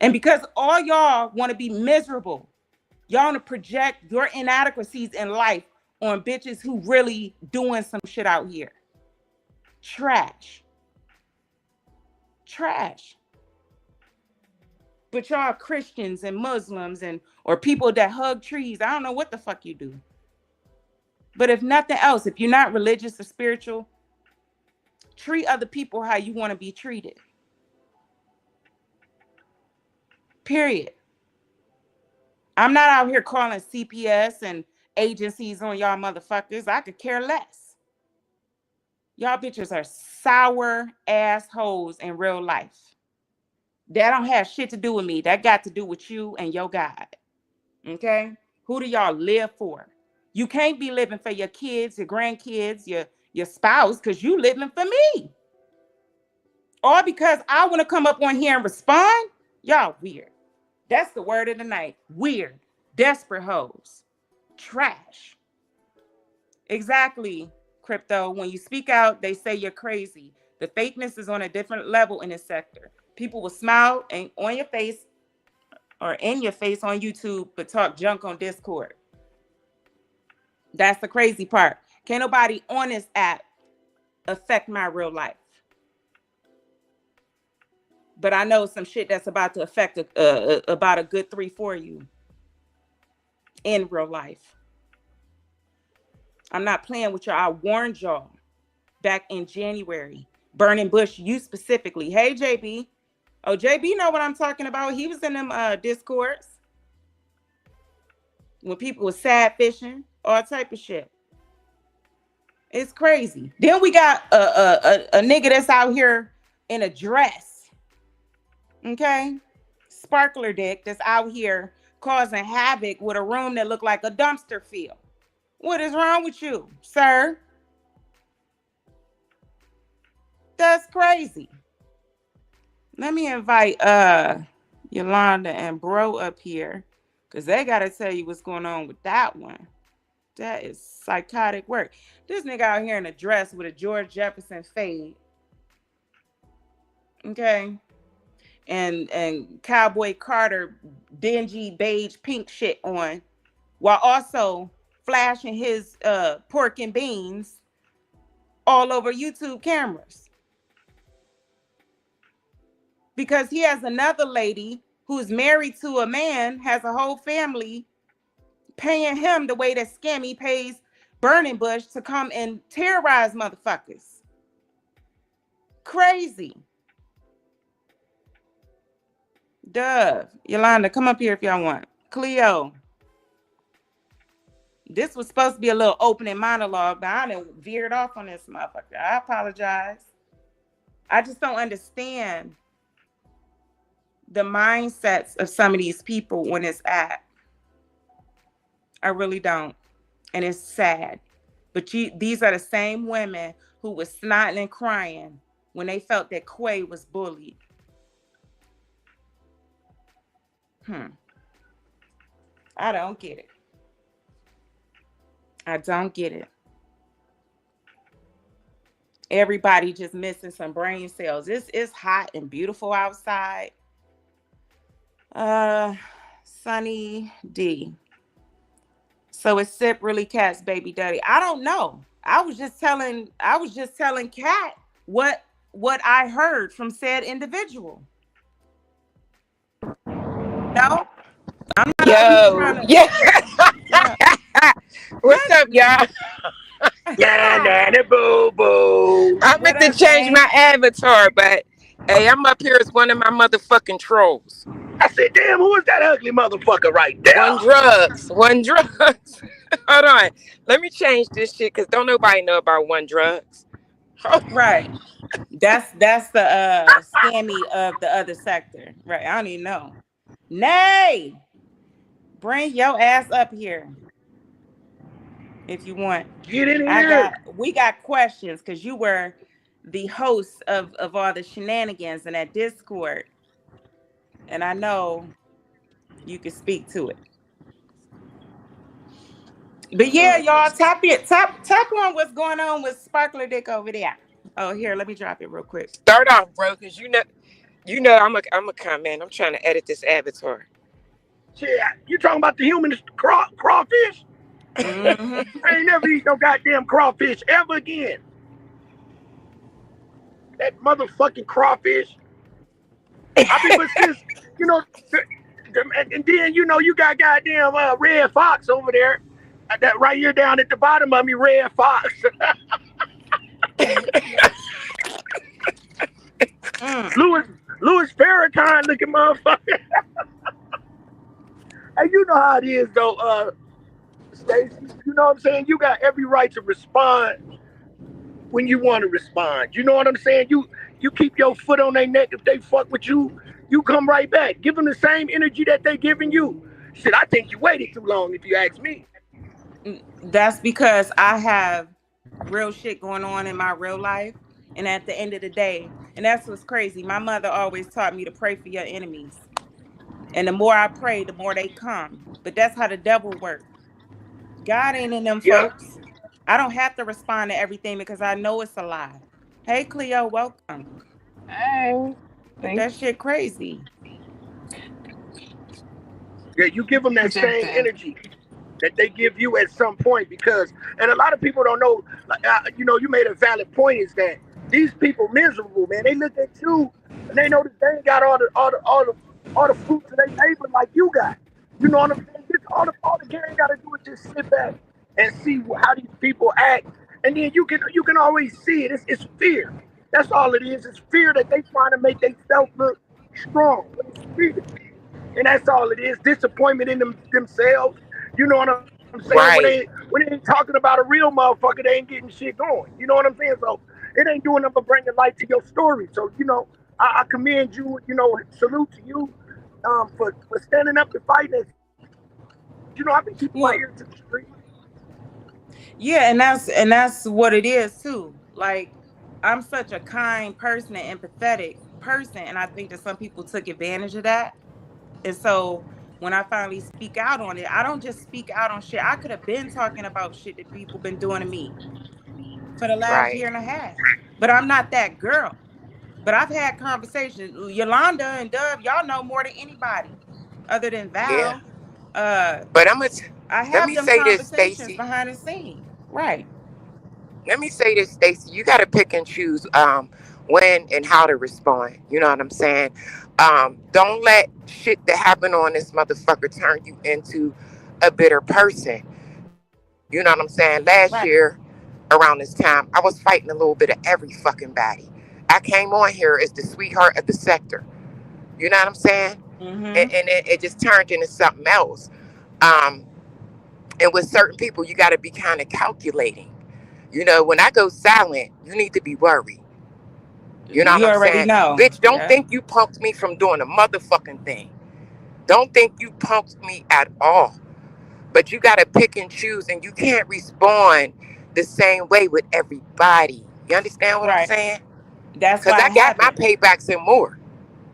And because all y'all want to be miserable, y'all want to project your inadequacies in life on bitches who really doing some shit out here. Trash. Trash. But y'all Christians and Muslims or people that hug trees, I don't know what the fuck you do. But if nothing else, if you're not religious or spiritual, treat other people how you want to be treated. Period. I'm not out here calling CPS and agencies on y'all motherfuckers. I could care less. Y'all bitches are sour assholes in real life. That don't have shit to do with me. That got to do with you and your God. Okay? Who do y'all live for? You can't be living for your kids, your grandkids, your spouse, because you living for me. Or because I want to come up on here and respond. Y'all weird. That's the word of the night. Weird. Desperate hoes. Trash. Exactly, Crypto. When you speak out, they say you're crazy. The fakeness is on a different level in this sector. People will smile and on your face or in your face on YouTube, but talk junk on Discord. That's the crazy part. Can't nobody on this app affect my real life. But I know some shit that's about to affect about a good 3-4 you in real life. I'm not playing with y'all. I warned y'all back in January. Burning Bush, you specifically. Hey, JB. Oh, JB know what I'm talking about. He was in them Discords. When people were sad fishing, all type of shit. It's crazy. Then we got a nigga that's out here in a dress. Okay? Sparkler dick that's out here causing havoc with a room that looked like a dumpster field. What is wrong with you, sir? That's crazy. Let me invite Yolanda and Bro up here, because they got to tell you what's going on with that one. That is psychotic work. This nigga out here in a dress with a George Jefferson fade. Okay? And Cowboy Carter dingy beige pink shit on, while also flashing his pork and beans all over YouTube cameras. Because he has another lady who's married to a man, has a whole family, paying him the way that Scammy pays Burning Bush to come and terrorize motherfuckers. Crazy. Dove, Yolanda, come up here if y'all want. Cleo. This was supposed to be a little opening monologue, but I done veered off on this motherfucker. I apologize. I just don't understand the mindsets of some of these people on this app. I really don't. And it's sad. But these are the same women who were snotting and crying when they felt that Quay was bullied. I don't get it. I don't get it. Everybody just missing some brain cells. It's hot and beautiful outside. Sunny D. So is Sip really Cat's baby daddy? I don't know. I was just telling Cat what I heard from said individual. No, I'm not Yo, yeah. What's up, y'all? Yeah, nanny boo boo. I What meant to up, change gang? my avatar, but hey, I'm up here as one of my motherfucking trolls. I said, damn, who is that ugly motherfucker right there? One drugs. One drugs. Hold on. Let me change this shit because don't nobody know about one drugs. Right. That's the scammy of the other sector. Right. I don't even know. Nay, bring your ass up here if you want. Get in here. We got questions because you were the host of all the shenanigans in that Discord, and I know you can speak to it. But yeah, y'all, tap on what's going on with Sparkler Dick over there. Oh, here, let me drop it real quick. Start off, bro, because you know I'm a comment. I'm trying to edit this avatar. Shit, you talking about the human crawfish? Mm-hmm. I ain't never eat no goddamn crawfish ever again. That motherfucking crawfish. I mean, but since, you know, and then, you know, you got goddamn Red Fox over there. That right here down at the bottom of me, Red Fox. Mm. Louis Farrakhan looking motherfucker. Hey, you know how it is though, Stacey. You know what I'm saying? You got every right to respond when you want to respond. You know what I'm saying? You keep your foot on their neck. If they fuck with you, you come right back. Give them the same energy that they giving you. Shit, I think you waited too long if you ask me. That's because I have real shit going on in my real life. And at the end of the day, and that's what's crazy. My mother always taught me to pray for your enemies. And the more I pray, the more they come. But that's how the devil works. God ain't in them Yeah. folks. I don't have to respond to everything because I know it's a lie. Hey, Cleo, welcome. Hey, thank That shit crazy. Yeah, you give them that same you. energy that they give you at some point because, and a lot of people don't know, like, you know, you made a valid point is that these people miserable, man. They look at you and they know that they ain't got all the fruits of their labor like you got. You know what I'm saying? Just all the gang got to do is just sit back and see how these people act, and then you can always see it. It's fear. That's all it is. It's fear that they trying to make themselves look strong. But it's fear, and that's all it is. Disappointment in themselves. You know what I'm saying? Right. When they ain't talking about a real motherfucker, they ain't getting shit going. You know what I'm saying? So it ain't doing nothing but bringing light to your story. So you know, I commend you. You know, salute to you for standing up and fighting. You know, I've been keeping my Well, ear to the street. yeah, and that's what it is too. Like I'm such a kind person and empathetic person, and I think that some people took advantage of that. And so when I finally speak out on it, I don't just speak out on shit. I could have been talking about shit that people been doing to me for the last Right. year and a half. But I'm not that girl. But I've had conversations. Yolanda and Dove, y'all know more than anybody other than Yeah. Val. Uh, But I let have me them say this, conversations Stacy. behind the scene. Right. Let me say this, Stacy. You got to pick and choose when and how to respond. You know what I'm saying? Don't let shit that happened on this motherfucker turn you into a bitter person. You know what I'm saying? Last year Right. around this time, I was fighting a little bit of every fucking body. I came on here as the sweetheart of the sector. You know what I'm saying? Mm-hmm. And it just turned into something else. Um, and with certain people, you got to be kind of calculating. You know, when I go silent, you need to be worried. You know what You I'm already saying? know. Bitch, don't Yeah. think you punked me from doing a motherfucking thing. Don't think you punked me at all. But you got to pick and choose, and you can't respond the same way with everybody. You understand what I'm Right. saying? That's Because why I I got my haven't. paybacks and more.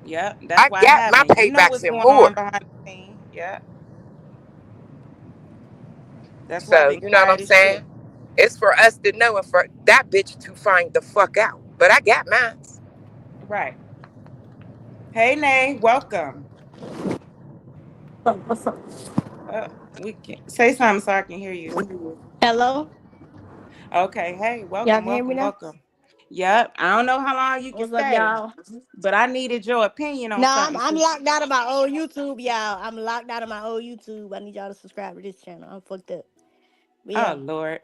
Yep. That's I why I got my haven't. You know paybacks what's and going on more. behind the scene. Yeah. That's why I've So, been you know what I'm quiet as saying? shit. It's for us to know and for that bitch to find the fuck out. But I got mine. Right. Hey, Nay, welcome. What's up? We can say something so I can hear you. Hello? Okay. Hey, Y'all welcome, can hear me welcome, now? welcome. Yep. I don't know how long you can What's up, stay, y'all? but I needed your opinion on No, something. I'm Since locked out of my old YouTube, y'all. I'm locked out of my old YouTube. I need y'all to subscribe to this channel. I'm fucked up. Oh Yeah. Lord.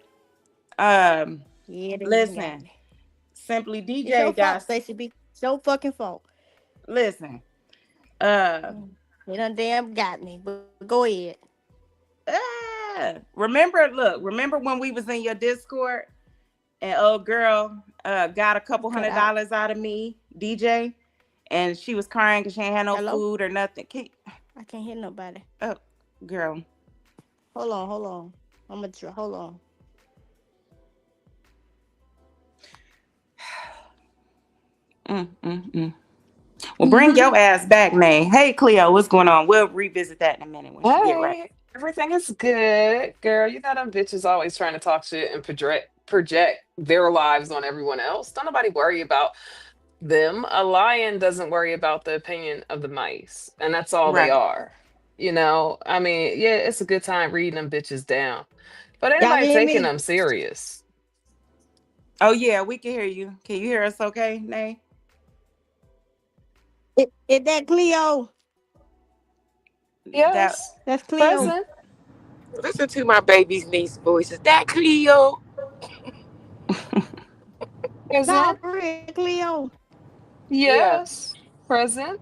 Yeah, they done got Listen, me. Simply It's your DJ fault, got. Stacey B. It's your fucking fault. Listen. Uh, Mm. They done damn got me. But go ahead. remember? Look, remember when we was in your Discord and old girl got a couple Cut hundred out. dollars out of me, DJ, and she was crying because she ain't had no Hello? food or nothing. I can't hear nobody. Oh, girl. Hold on, hold on. I'm gonna try. Hold on. Mm. Well, bring your ass back, Nay. Hey, Cleo, what's going on? We'll revisit that in a minute when she get right. Hey, everything is good, girl. You know them bitches always trying to talk shit and project their lives on everyone else. Don't nobody worry about them. A lion doesn't worry about the opinion of the mice, and that's all they Right. are. I mean, yeah, it's a good time reading them bitches down, but Y'all can anybody hear taking me? them serious? Oh yeah, we can hear you. Can you hear us? Okay, Nay. Is that Cleo? That. Yes, That's Cleo. present, Listen to my baby's niece voice. Is that Cleo? No, present, for real, Cleo. Yeah. yes, present.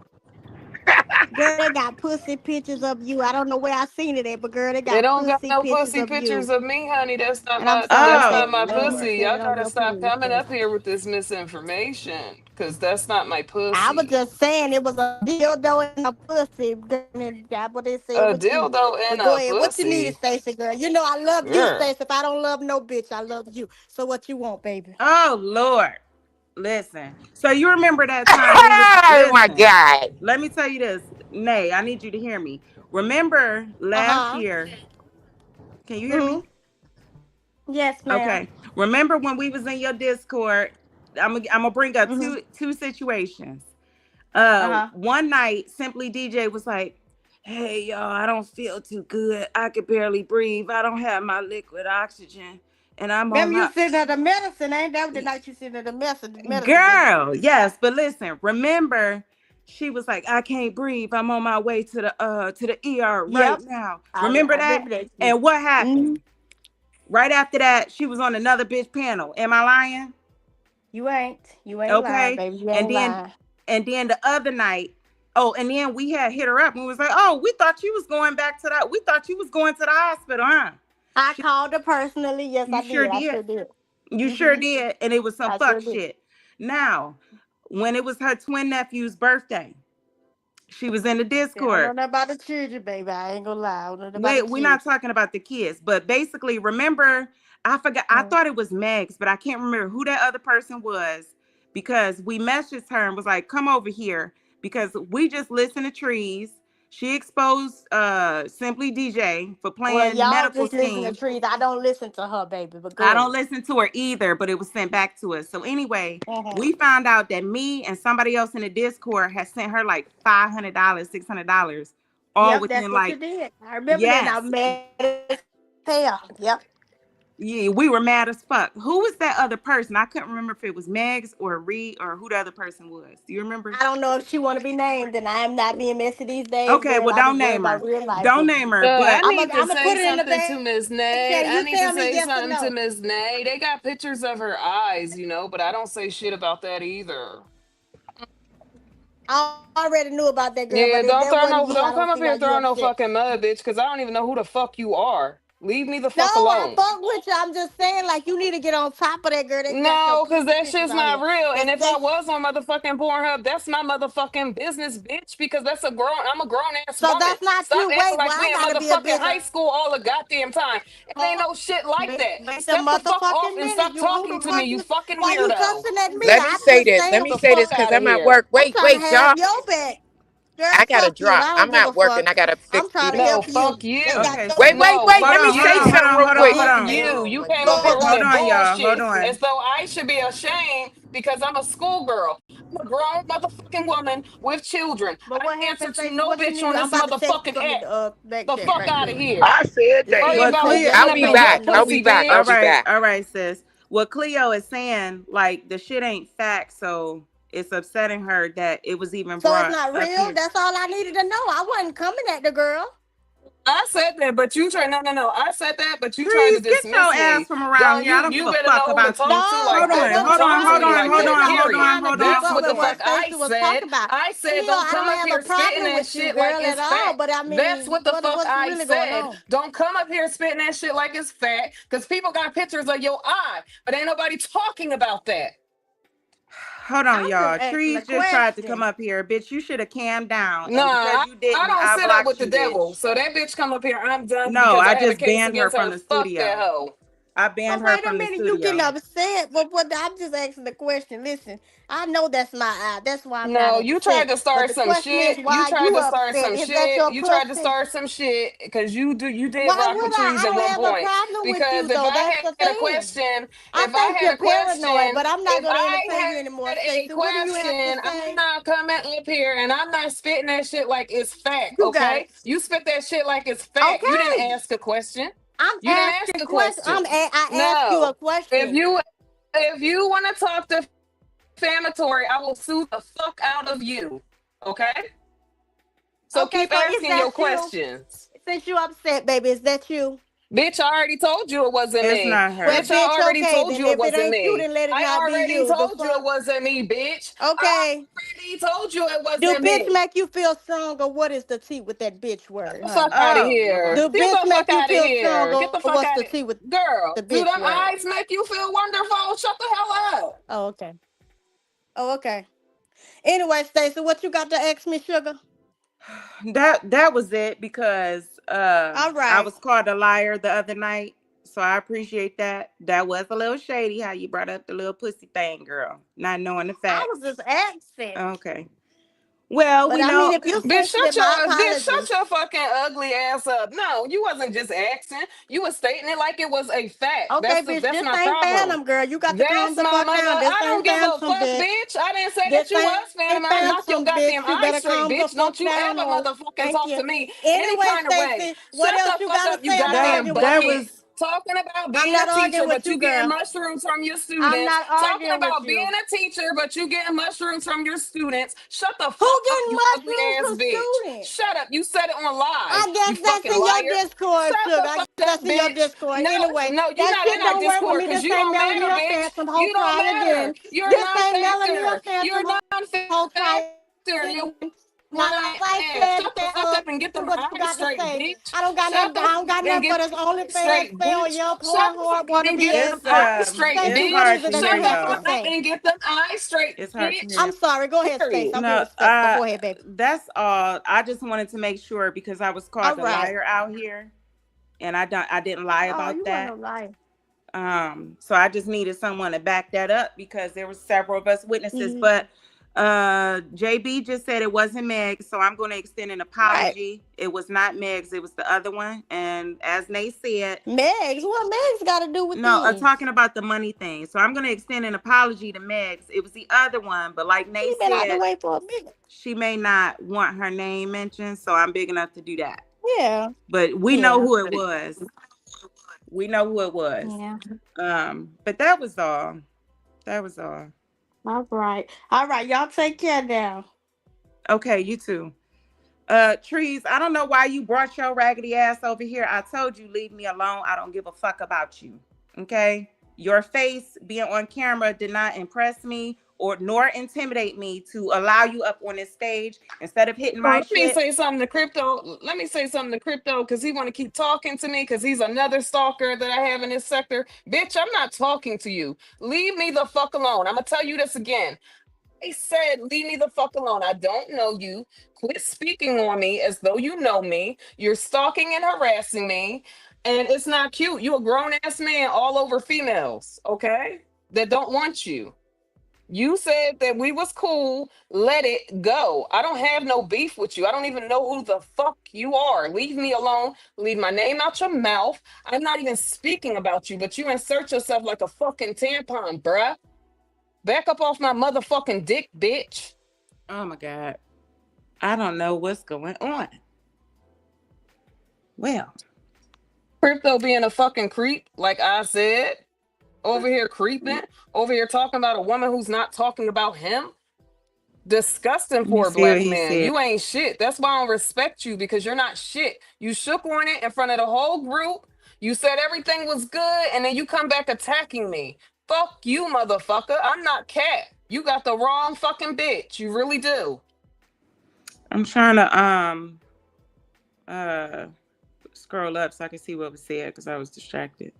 Girl, they got pussy pictures of you. I don't know where I seen it at, but girl, they They got don't got pussy no pictures pussy of pictures you. of me, honey. And I'm so That's Oh not upset my that you Lord. pussy. said Y'all it on gotta your stop page, coming baby. up here with this misinformation, cause that's not my I was pussy. just saying it was a dildo in a pussy. Girl, and that's what they said A with you. dildo But and go a ahead. What you needed, pussy, Stacey, girl? You know I love you, girl. Stacey. If I don't love no bitch, I love you. So what you want, baby? Oh Lord. Listen. So you remember that time we was Oh my listen. God. Let me tell you this. Nay, I need you to hear me. Remember last Uh-huh. year. Can you hear Mm-hmm. me? Yes, ma'am. Okay. Remember when we was in your Discord? I'm gonna bring up Mm-hmm. two situations. Uh-huh. One night, Simply DJ was like, "Hey y'all, I don't feel too good. I can barely breathe. I don't have my liquid oxygen, and I'm on Remember you my sitting at the medicine, ain't that the night you sitting at the medicine, didn't it? girl." Yes, but listen, remember, she was like, "I can't breathe. I'm on my way to the ER right Yep. now." I Remember that? remember that shit. And what Mm-hmm. happened? Right after that, she was on another bitch panel. Am I lying? You ain't. You ain't lying, Okay. baby. You And ain't then lying. the other night, oh, and then we had hit her up and was like, "Oh, we thought you was going back to that. We thought you was going to the hospital, huh?" I She, called her personally. Yes, you I sure did. I did. sure did. You sure Mm-hmm. did. And it was some I fuck sure did. shit. Now, when it was her twin nephew's birthday, she was in the See, I don't know Discord. nothing about the children, baby. I ain't gonna lie. I don't know nothing about the Wait, we're not kids. talking about the kids, but basically, remember, I forgot, I Mm. thought it was Megs, but I can't remember who that other person was because we messaged her and was like, "Come over here," because we just listen to trees. She exposed Simply DJ for Well, playing y'all medical just listen to scheme. trees. I don't listen to her, baby. But go I don't ahead. listen to her either, but it was sent back to us. So anyway, Mm-hmm. we found out that me and somebody else in the Discord had sent her like $500, $600, all Yep, that's within what you like, did. I remember that. I yes. mad as hell. Yep. Yeah, we were mad as fuck. Who was that other person? I couldn't remember if it was Megs or Reed or who the other person was. Do you remember? I don't know if she want to be named, and I am not being messy these days, Okay, girl. well, I don't just worry name about her. real life, Don't boo. name her, I but need to I'm gonna say put it in the something back to Miss Nay. channel. I You need to tell me say yes or something to no. Miss Nay. They got pictures of her eyes, but I don't say shit about that either. I already knew about that girl, Yeah, but if that wasn't you, I don't don't come up see why here you throwing no upset. fucking mud, bitch, because I don't even know who the fuck you are. Leave me the No, fuck I alone. fuck with you. I'm just saying, like, you need to get on top of that girl. They got your No, because pussy that pictures shit's out not here. real. And if I That's was on motherfucking Pornhub, that's my motherfucking business, bitch. Because I'm a grown ass so woman. that's not Stop you. acting Wait, well, like we I in gotta be a motherfucking bitch. high school all the goddamn time. It ain't no shit like that. Wait a Step the fuck off motherfucking and minute. stop You who talking the to me, fuck you you? fucking Why you weirdo. cussing at me? Let me I'm say just this. Let saying. me The say fuck this because out of I'm at here. work. I'm Wait, trying to wait, have y'all. your back. Girl, I gotta fuck you. drop. I don't I'm give a at work and fuck. I gotta fix I'm these. trying to No, help fuck you. They you. got okay. your Wait, wait, No, pussy wait. Hold Let fuck me on, pictures hold say on, out you. hold here. something on, real hold on, quick. hold Fuck on. you. You came Go up here with ahead. Hold that on, y'all. Hold bullshit on. as though I should be ashamed because I'm a schoolgirl. I'm a grown motherfucking woman with children. But I what don't answer happened, to Stacey? no What you bitch need? on I'm this about to text you motherfucking from app. the back The chat fuck right out of quick. here. I said Just that. so Worry you Well, can about say Cleo. yes getting I'll or up be and no. get back. I know I'll you be pussy, lying. back. I'll All be bitch. right, back. all right, sis. Well, Cleo is saying like the shit ain't fact, so it's upsetting her that it was even So it's brought not up real. here. That's all I needed to know. I wasn't coming at the girl. I said that, but you tried. No. I said that, but you tried to Please get your dismiss ass me. from around Don't here. I you? don't give You a better fuck know who to about you. talk to No, like Hold that. on, Don't hold but talk on, to what hold me I'm on, like hold that. saying, on, I'm hold Period. on, trying to hold keep on, That's up what hold the with on. what fuck I Stacey was talking said. about. I said, Still, don't I come don't up have here a spitting problem that with you, shit like girl, it's at all. fact. But I That's mean, what the fuck what's I really going said. on? Don't come up here spitting that shit like it's fact, because people got pictures of your eye, but ain't nobody talking about that. Hold on, I'm just y'all. asking a Trees just tried to come question. up here. Bitch, you should have calmed down. Nah, And because you I didn't, don't I sit up blocked with the you, devil. bitch. So that bitch come up here. I'm done No, because I I had a just case banned her against from her. the Fuck that studio. hoe. I But banned her wait a from the minute, you getting studio. upset. But what I'm just asking the question. Listen, I know that's my eye. That's why I'm not No, you tried upset. to But start the some question is shit. You why tried you to start upset. some Is that shit. your You tried to question? start some shit because you did Why rock would with I? trees I at don't one have a point. problem with Because you if though. I That's had the a thing. question, I if I think had you're a paranoid, question, but I'm not if gonna I entertain you anymore, had a Stacey. What do you have to question, I'm say? not coming up here and I'm not spitting that shit like it's fact. You got Okay, it. you spit that shit like it's fact. You didn't Okay. ask a question. I'm You didn't ask asking a question. question. I asked you a No. If question. you want to talk defamatory, I will sue the fuck out of you. Okay? So Okay, keep so is asking that your you? questions. Since you upset, baby, is that you? Bitch, I already told you it wasn't It's me. not Well, her. Bitch, I bitch, already okay, told then you it if it wasn't ain't you, me. then let it I not be already you. The told you it fuck? wasn't me, bitch. I Okay. already told you it Do wasn't bitch me. make you feel stronger? What is the T with that bitch Get word, the fuck honey? out of Oh, here. Lord. Do Get bitch the fuck make you out of feel here. stronger? Get the fuck What's out the of T with Girl, the do bitch them word? eyes make you feel wonderful? Shut the hell up. Oh, okay. Oh, okay. Anyway, Stacey, what you got to ask me, sugar? That was it because All I right. was called a liar the other night. So I appreciate that. That was a little shady how you brought up the little pussy thing, girl. Not knowing the I was facts. just asking. Okay. Well, But we I mean, know. if you Bitch, sensitive, my shut apologies. your fucking ugly ass up. No, you wasn't just asking. You was stating it like it was a fact. Okay, bitch, That's this my ain't problem. Phantom, girl. You got to calm That's the my fuck mother. down. This I don't ain't give a Phantom, fuck, bitch. bitch. I didn't say This that you was ain't Phantom. I knock your Phantom, bitch. goddamn You eye better straight, calm the bitch. fuck Don't you down, ever ho. motherfucking Thank talk you. to me any Anyway, kind of way. Stacey, what Shut else the you fuck got up, to you say? I'm not goddamn arguing with That you. bucket. was Talking about I'm being not a teacher, arguing with but you, you getting girl. mushrooms from your I'm students. not Talking arguing with about being you. a teacher, but you getting mushrooms from your students. Shut the Who fuck up, getting you ugly mushrooms ass from bitch. students? Shut up. You said it on live. I You guess that's fucking in your liar. Discord, Shut sugar. the I fuck guess up, that's in your bitch. Discord. No, Anyway, no, you're that not in shit our don't work with Discord me. because This you ain't don't Melanie matter, or bitch. Phantom. Ho, You don't try matter. again. You're This ain't Melanie or non-factor. You're Phantom. Ho, try non-factor. You're again. one Now, like eye I ass. said, Shut the fuck up and get them what you eyes got to straight, say. bitch. I don't got Shut nothing. the I fuck don't up got and nothing get for this them eyes OnlyFans straight, spell bitch. your Shut poor the fuck heart up want to and be get them it's into. eyes straight, Stacey, it's what bitch. hard is to it that hear you Shut the got to fuck y'all. up say? and get them eyes straight, It's hard to I'm hear. bitch. sorry. Go ahead, Stacey. Period. I'm being No, respectful. Go ahead, baby. that's all. I just wanted to make sure because I was All called a right. liar out here, and I didn't lie Oh, about you want to that. lie. So I just needed someone to back that up because there were several of us witnesses. Mhm. But JB just said it wasn't Meg, so I'm going to extend an Right. apology. It was not Meg's, it was the other one. And as Nate said, Megs, what Megs got to do with no, this? talking about the money thing. So I'm going to extend an apology to Meg's. It was the other one, but like She Nate been out the said, way for a minute. she may not want her name mentioned, so I'm big enough to do that. Yeah. But we know Yeah. who it was. We know who it was. Yeah. But that was all. That was all. All right. All right. Y'all take care now. Okay, you too. Trees, I don't know why you brought your raggedy ass over here. I told you leave me alone. I don't give a fuck about you. Okay? Your face being on camera did not impress me or nor intimidate me to allow you up on this stage instead of hitting So my let me shit. say something to crypto. Let me say something to crypto because he want to keep talking to me because he's another stalker that I have in this sector. Bitch, I'm not talking to you. Leave me the fuck alone. I'm gonna tell you this again. I said, leave me the fuck alone. I don't know you. Quit speaking on me as though you know me. You're stalking and harassing me, and it's not cute. You a grown ass man all over females, okay? That don't want you. You said that we was cool. Let it go. I don't have no beef with you. I don't even know who the fuck you are. Leave me alone. Leave my name out your mouth. I'm not even speaking about you, but you insert yourself like a fucking tampon, bruh. Back up off my motherfucking dick, bitch. Oh my God. I don't know what's going on. Well, Crypto being a fucking creep, like I said, over here creeping, over here talking about a woman who's not talking about him. Disgusting Let me for a see what black he man. said. You ain't shit. That's why I don't respect you, because you're not shit. You shook on it in front of the whole group. You said everything was good, and then you come back attacking me. Fuck you, motherfucker. I'm not Cat. You got the wrong fucking bitch. You really do. I'm trying to uh scroll up so I can see what was said because I was distracted.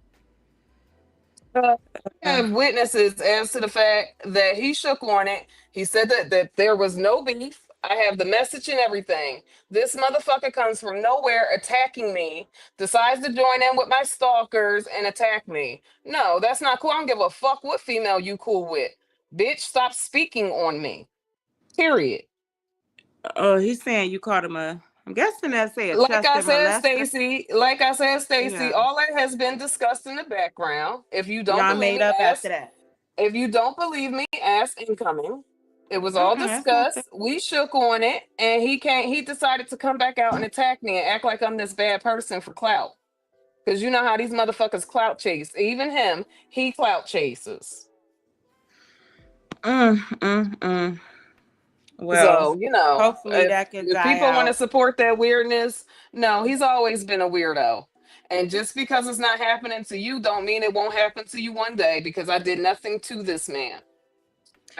Uh, I Uh, have witnesses as to the fact that he shook on it. He said that there was no beef. I have the message and everything. This motherfucker comes from nowhere attacking me, decides to join in with my stalkers and attack me. No, that's not cool. I don't give a fuck what female you cool with. Bitch, stop speaking on me. Period. oh, he's saying you called him a. I'm guessing that say a Like I Chester said, molester. Stacy, like I said, Yeah, Stacy, all that has been discussed in the background. If you don't y'all believe made me, up after ask. that. If you don't believe me, ask incoming. It was all That's not that. discussed. We shook on it, and he can't. He decided to come back out and attack me and act like I'm this bad person for clout. Because you know how these motherfuckers clout chase. Even him, he clout chases. Mm, mm, mm. Well, So, you know, hopefully that can if die people want to out. support that weirdness, no, he's always been a weirdo. And just because it's not happening to you, don't mean it won't happen to you one day, because I did nothing to this man.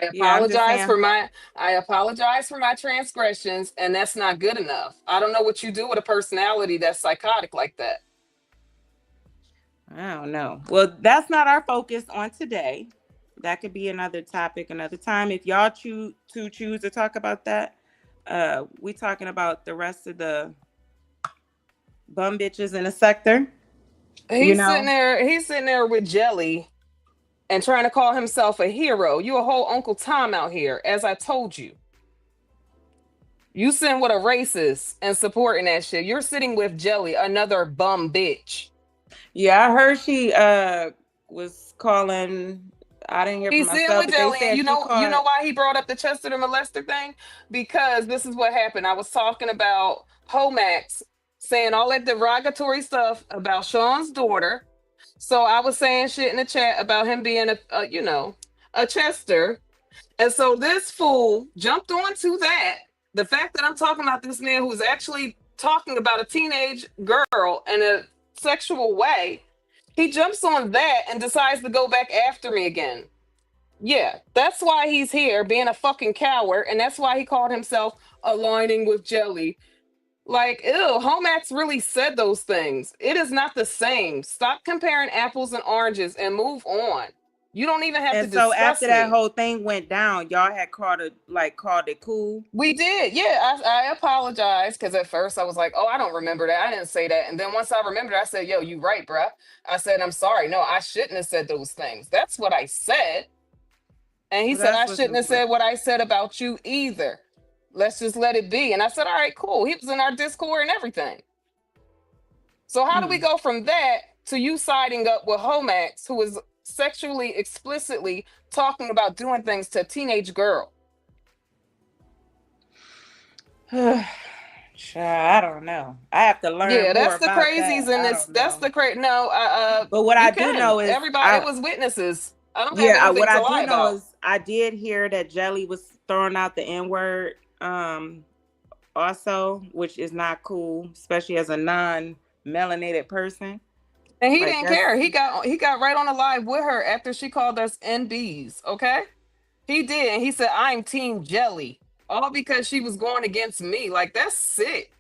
I Yeah, I'm just apologize saying. for my I apologize for my transgressions, and that's not good enough. I don't know what you do with a personality that's psychotic like that. I don't know. Well, that's not our focus on today. That could be another topic another time. If y'all choose to talk about that, we talking about the rest of the bum bitches in the sector. You know. He's sitting there with Jelly and trying to call himself a hero. You a whole Uncle Tom out here, as I told you. You sitting with a racist and supporting that shit. You're sitting with Jelly, another bum bitch. Yeah, I heard she was calling. I didn't hear for He's sitting myself, with but they Jelly, and said she you called. know why he brought up the Chester the molester thing? Because this is what happened. I was talking about Homax saying all that derogatory stuff about Sean's daughter. So I was saying shit in the chat about him being a Chester. And so this fool jumped onto that. The fact that I'm talking about this man who's actually talking about a teenage girl in a sexual way, he jumps on that and decides to go back after me again. Yeah, that's why he's here being a fucking coward, and that's why he called himself aligning with Jelly. Like, ew, Homax really said those things. It is not the same. Stop comparing apples and oranges and move on. You don't even have to And so after discuss that me. whole thing went down, y'all had called it cool. We did. Yeah, I apologize, because at first I was like, oh, I don't remember that. I didn't say that. And then once I remembered, I said, yo, you right, bruh. I said, I'm sorry. No, I shouldn't have said those things. That's what I said. And he Well, said, that's I what's shouldn't have important. said what I said about you either. Let's just let it be. And I said, all right, cool. He was in our Discord and everything. So how do we Hmm. go from that to you siding up with Homax, who is sexually explicitly talking about doing things to a teenage girl? Child, I don't know. I have to learn Yeah, more that's the about crazies that. in I this. don't That's know. the crazy. No, But what I you do can. know is Everybody, it I was witnesses. I don't have yeah, what anything to I do lie know about. is I did hear that Jelly was throwing out the N-word also, which is not cool, especially as a non-melanated person. And he Like didn't that's care. He got right on the live with her after she called us NBs. Okay, he did, and he said, "I'm Team Jelly," all because she was going against me. Like, that's sick.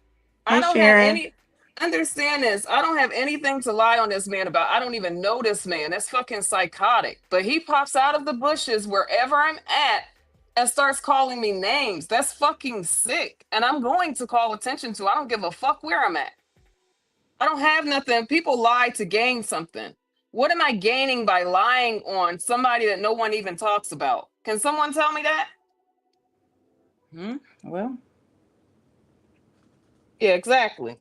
I Hey don't have Sharon. any. Understand this. I don't have anything to lie on this man about. I don't even know this man. That's fucking psychotic. But he pops out of the bushes wherever I'm at and starts calling me names. That's fucking sick. And I'm going to call attention to. I don't give a fuck where I'm at. I don't have nothing. People lie to gain something. What am I gaining by lying on somebody that no one even talks about? Can someone tell me that? Well, Yeah, exactly.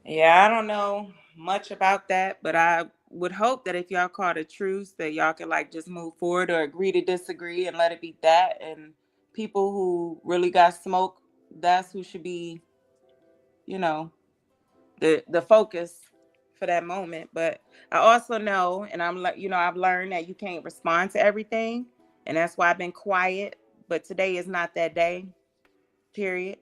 yeah, I don't know much about that, but I would hope that if y'all call the truce, that y'all can like just move forward or agree to disagree and let it be that. And people who really got smoke, that's who should be, you know, the focus for that moment. But I also know, and I'm like, I've learned that you can't respond to everything, and that's why I've been quiet but today is not that day. Period.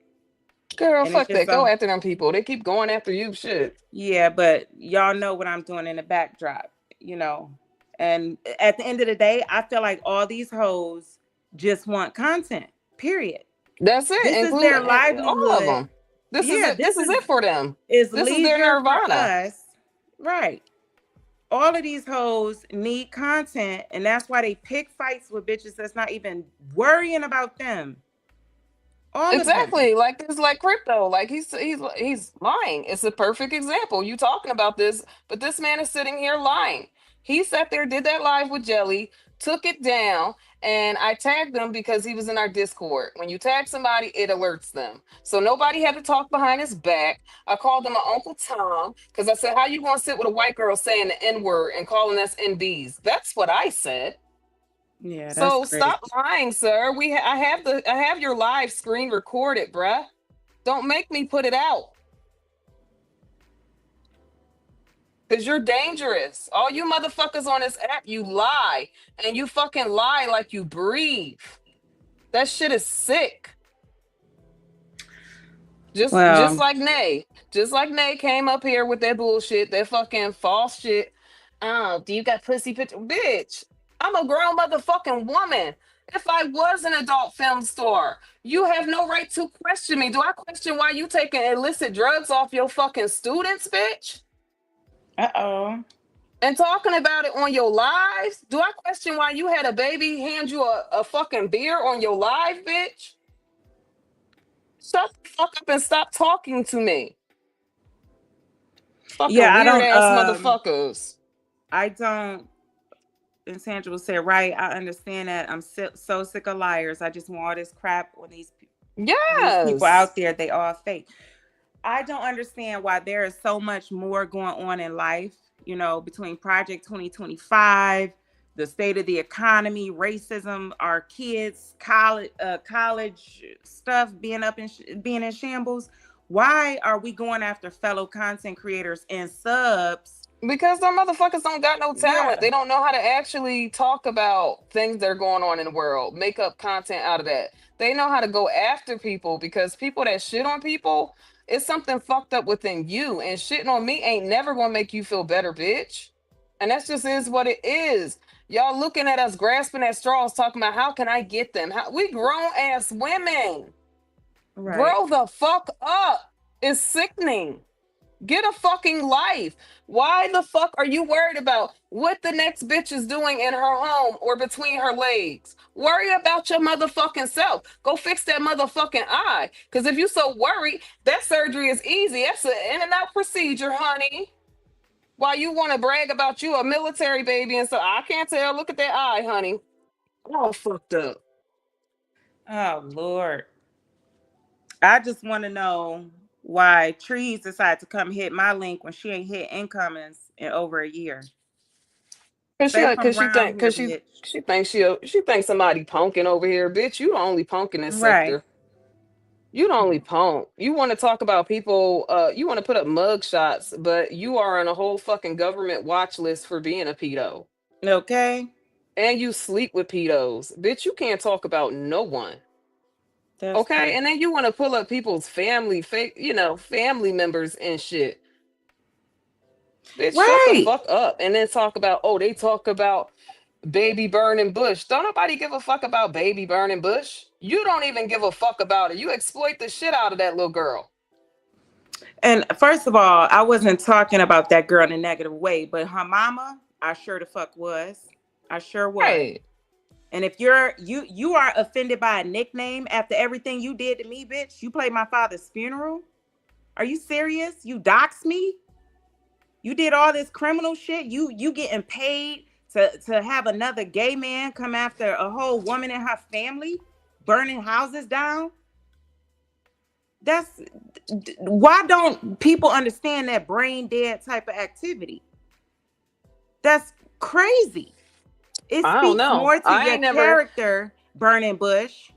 Girl, And it's fuck just that. Go so after them people. They keep going after you. Shit. yeah, but y'all know what I'm doing in the backdrop, you know. And at the end of the day, I feel like all these hoes just want content. Period. That's it, This is their including all of livelihood. them. This is Yeah, it. This is it for them. is This is their leisure for nirvana. us. Right. All of these hoes need content, and that's why they pick fights with bitches that's not even worrying about them. All of them. Exactly. Like this, like crypto. Like he's lying. It's a perfect example. You talking about this, but this man is sitting here lying. He sat there, did that live with Jelly, took it down, and I tagged him because he was in our Discord. When you tag somebody, it alerts them. So nobody had to talk behind his back. I called him my Uncle Tom because I said, "How you gonna sit with a white girl saying the N word and calling us NBs?" That's what I said. Yeah, that's So crazy. stop lying, sir. I have your live screen recorded, bruh. Don't make me put it out. Cause you're dangerous. All you motherfuckers on this app, you lie. And you fucking lie like you breathe. That shit is sick. Just Well, like Nay. Just like Nay came up here with that bullshit, that fucking false shit. Oh, do you got pussy picture? Bitch, I'm a grown motherfucking woman. If I was an adult film star, you have no right to question me. Do I question why you taking illicit drugs off your fucking students, bitch? uh-oh. And talking about it on your lives? Do I question why you had a baby hand you a fucking beer on your live, bitch? Shut the fuck up and stop talking to me. Fucking Yeah, weird ass motherfuckers. I don't, and Sandra will say, right, I understand that. I'm so sick of liars. I just want all this crap on these people Yes. out there. They all fake. I don't understand why there is so much more going on in life, you know, between Project 2025, the state of the economy, racism, our kids, college stuff being being in shambles. Why are we going after fellow content creators and subs? Because some motherfuckers don't got no talent. Yeah, They don't know how to actually talk about things that are going on in the world, make up content out of that. They know how to go after people because people that shit on people, it's something fucked up within you. And shitting on me ain't never gonna make you feel better, bitch. And that's just is what it is. Y'all looking at us grasping at straws, talking about how can I get them? How, we grown ass women. right. Grow the fuck up. It's sickening. Get a fucking life. Why the fuck are you worried about what the next bitch is doing in her home or between her legs? Worry about your motherfucking self. Go fix that motherfucking eye. Because if you so worried, that surgery is easy. That's an in and out procedure, honey. Why you want to brag about you a military baby and so I can't tell. Look at that eye, honey. All fucked up. Oh Lord. I just want to know why Trees decided to come hit my link when she ain't hit incomings in over a year. Cause Stay from around think here, cause bitch. she thinks somebody punking over here, bitch. You the only punk in this Right. sector. You the only punk. You want to talk about people, you want to put up mug shots, but you are on a whole fucking government watch list for being a pedo. Okay. And you sleep with pedos. Bitch, you can't talk about no one. That's Okay? crazy. And then you want to pull up people's family, family members and shit. Bitch, shut the Right. fuck up. And then talk about, oh, they talk about baby burning bush. Don't nobody give a fuck about baby burning bush. You don't even give a fuck about it. You exploit the shit out of that little girl. And first of all, I wasn't talking about that girl in a negative way, but her mama, I sure the fuck was. I sure was. Hey, And if you are offended by a nickname after everything you did to me, bitch, you played my father's funeral. Are you serious? You doxed me? You did all this criminal shit. You getting paid to have another gay man come after a whole woman and her family, burning houses down. That's why don't people understand that brain dead type of activity? That's crazy. It I don't speaks know. more to I your ain't never. character, Burning Bush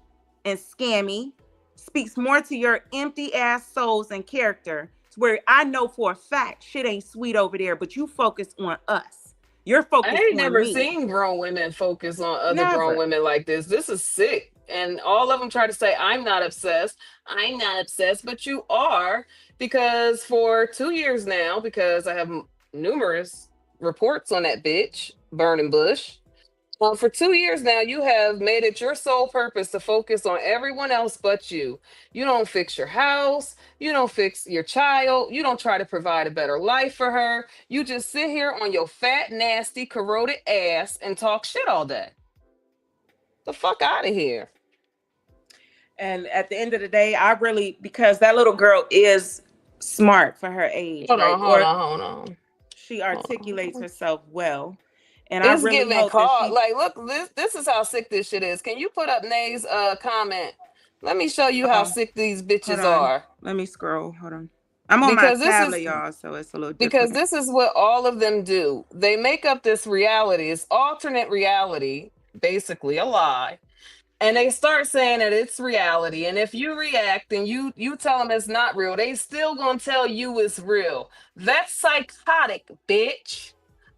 and Scammy. Speaks more to your empty ass souls and character. It's where I know for a fact shit ain't sweet over there, but you focus on us. You're I focused ain't on never me. seen grown women focus on other grown Never. women like this. This is sick. And all of them try to say, I'm not obsessed. I'm not obsessed, but you are, because for 2 years now, because I have numerous reports on that bitch, Burning Bush. For 2 years now, you have made it your sole purpose to focus on everyone else but you. You don't fix your house. You don't fix your child. You don't try to provide a better life for her. You just sit here on your fat, nasty, corroded ass and talk shit all day. The fuck out of here. And at the end of the day, I really, because that little girl is smart for her age, Hold right? on, hold Or on, hold on. she Hold articulates on. herself well. And I It's really giving hope that call. she, Like, look, this is how sick this shit is. Can you put up Nay's comment? Let me show you how oh, sick these hold bitches on. are. Let me scroll. Hold on. I'm on my Because this tablet, is y'all, so it's a little because different. this is what all of them do. They make up this reality, this alternate reality, basically a lie, and they start saying that it's reality. And if you react and you tell them it's not real, they still gonna tell you it's real. That's psychotic, bitch.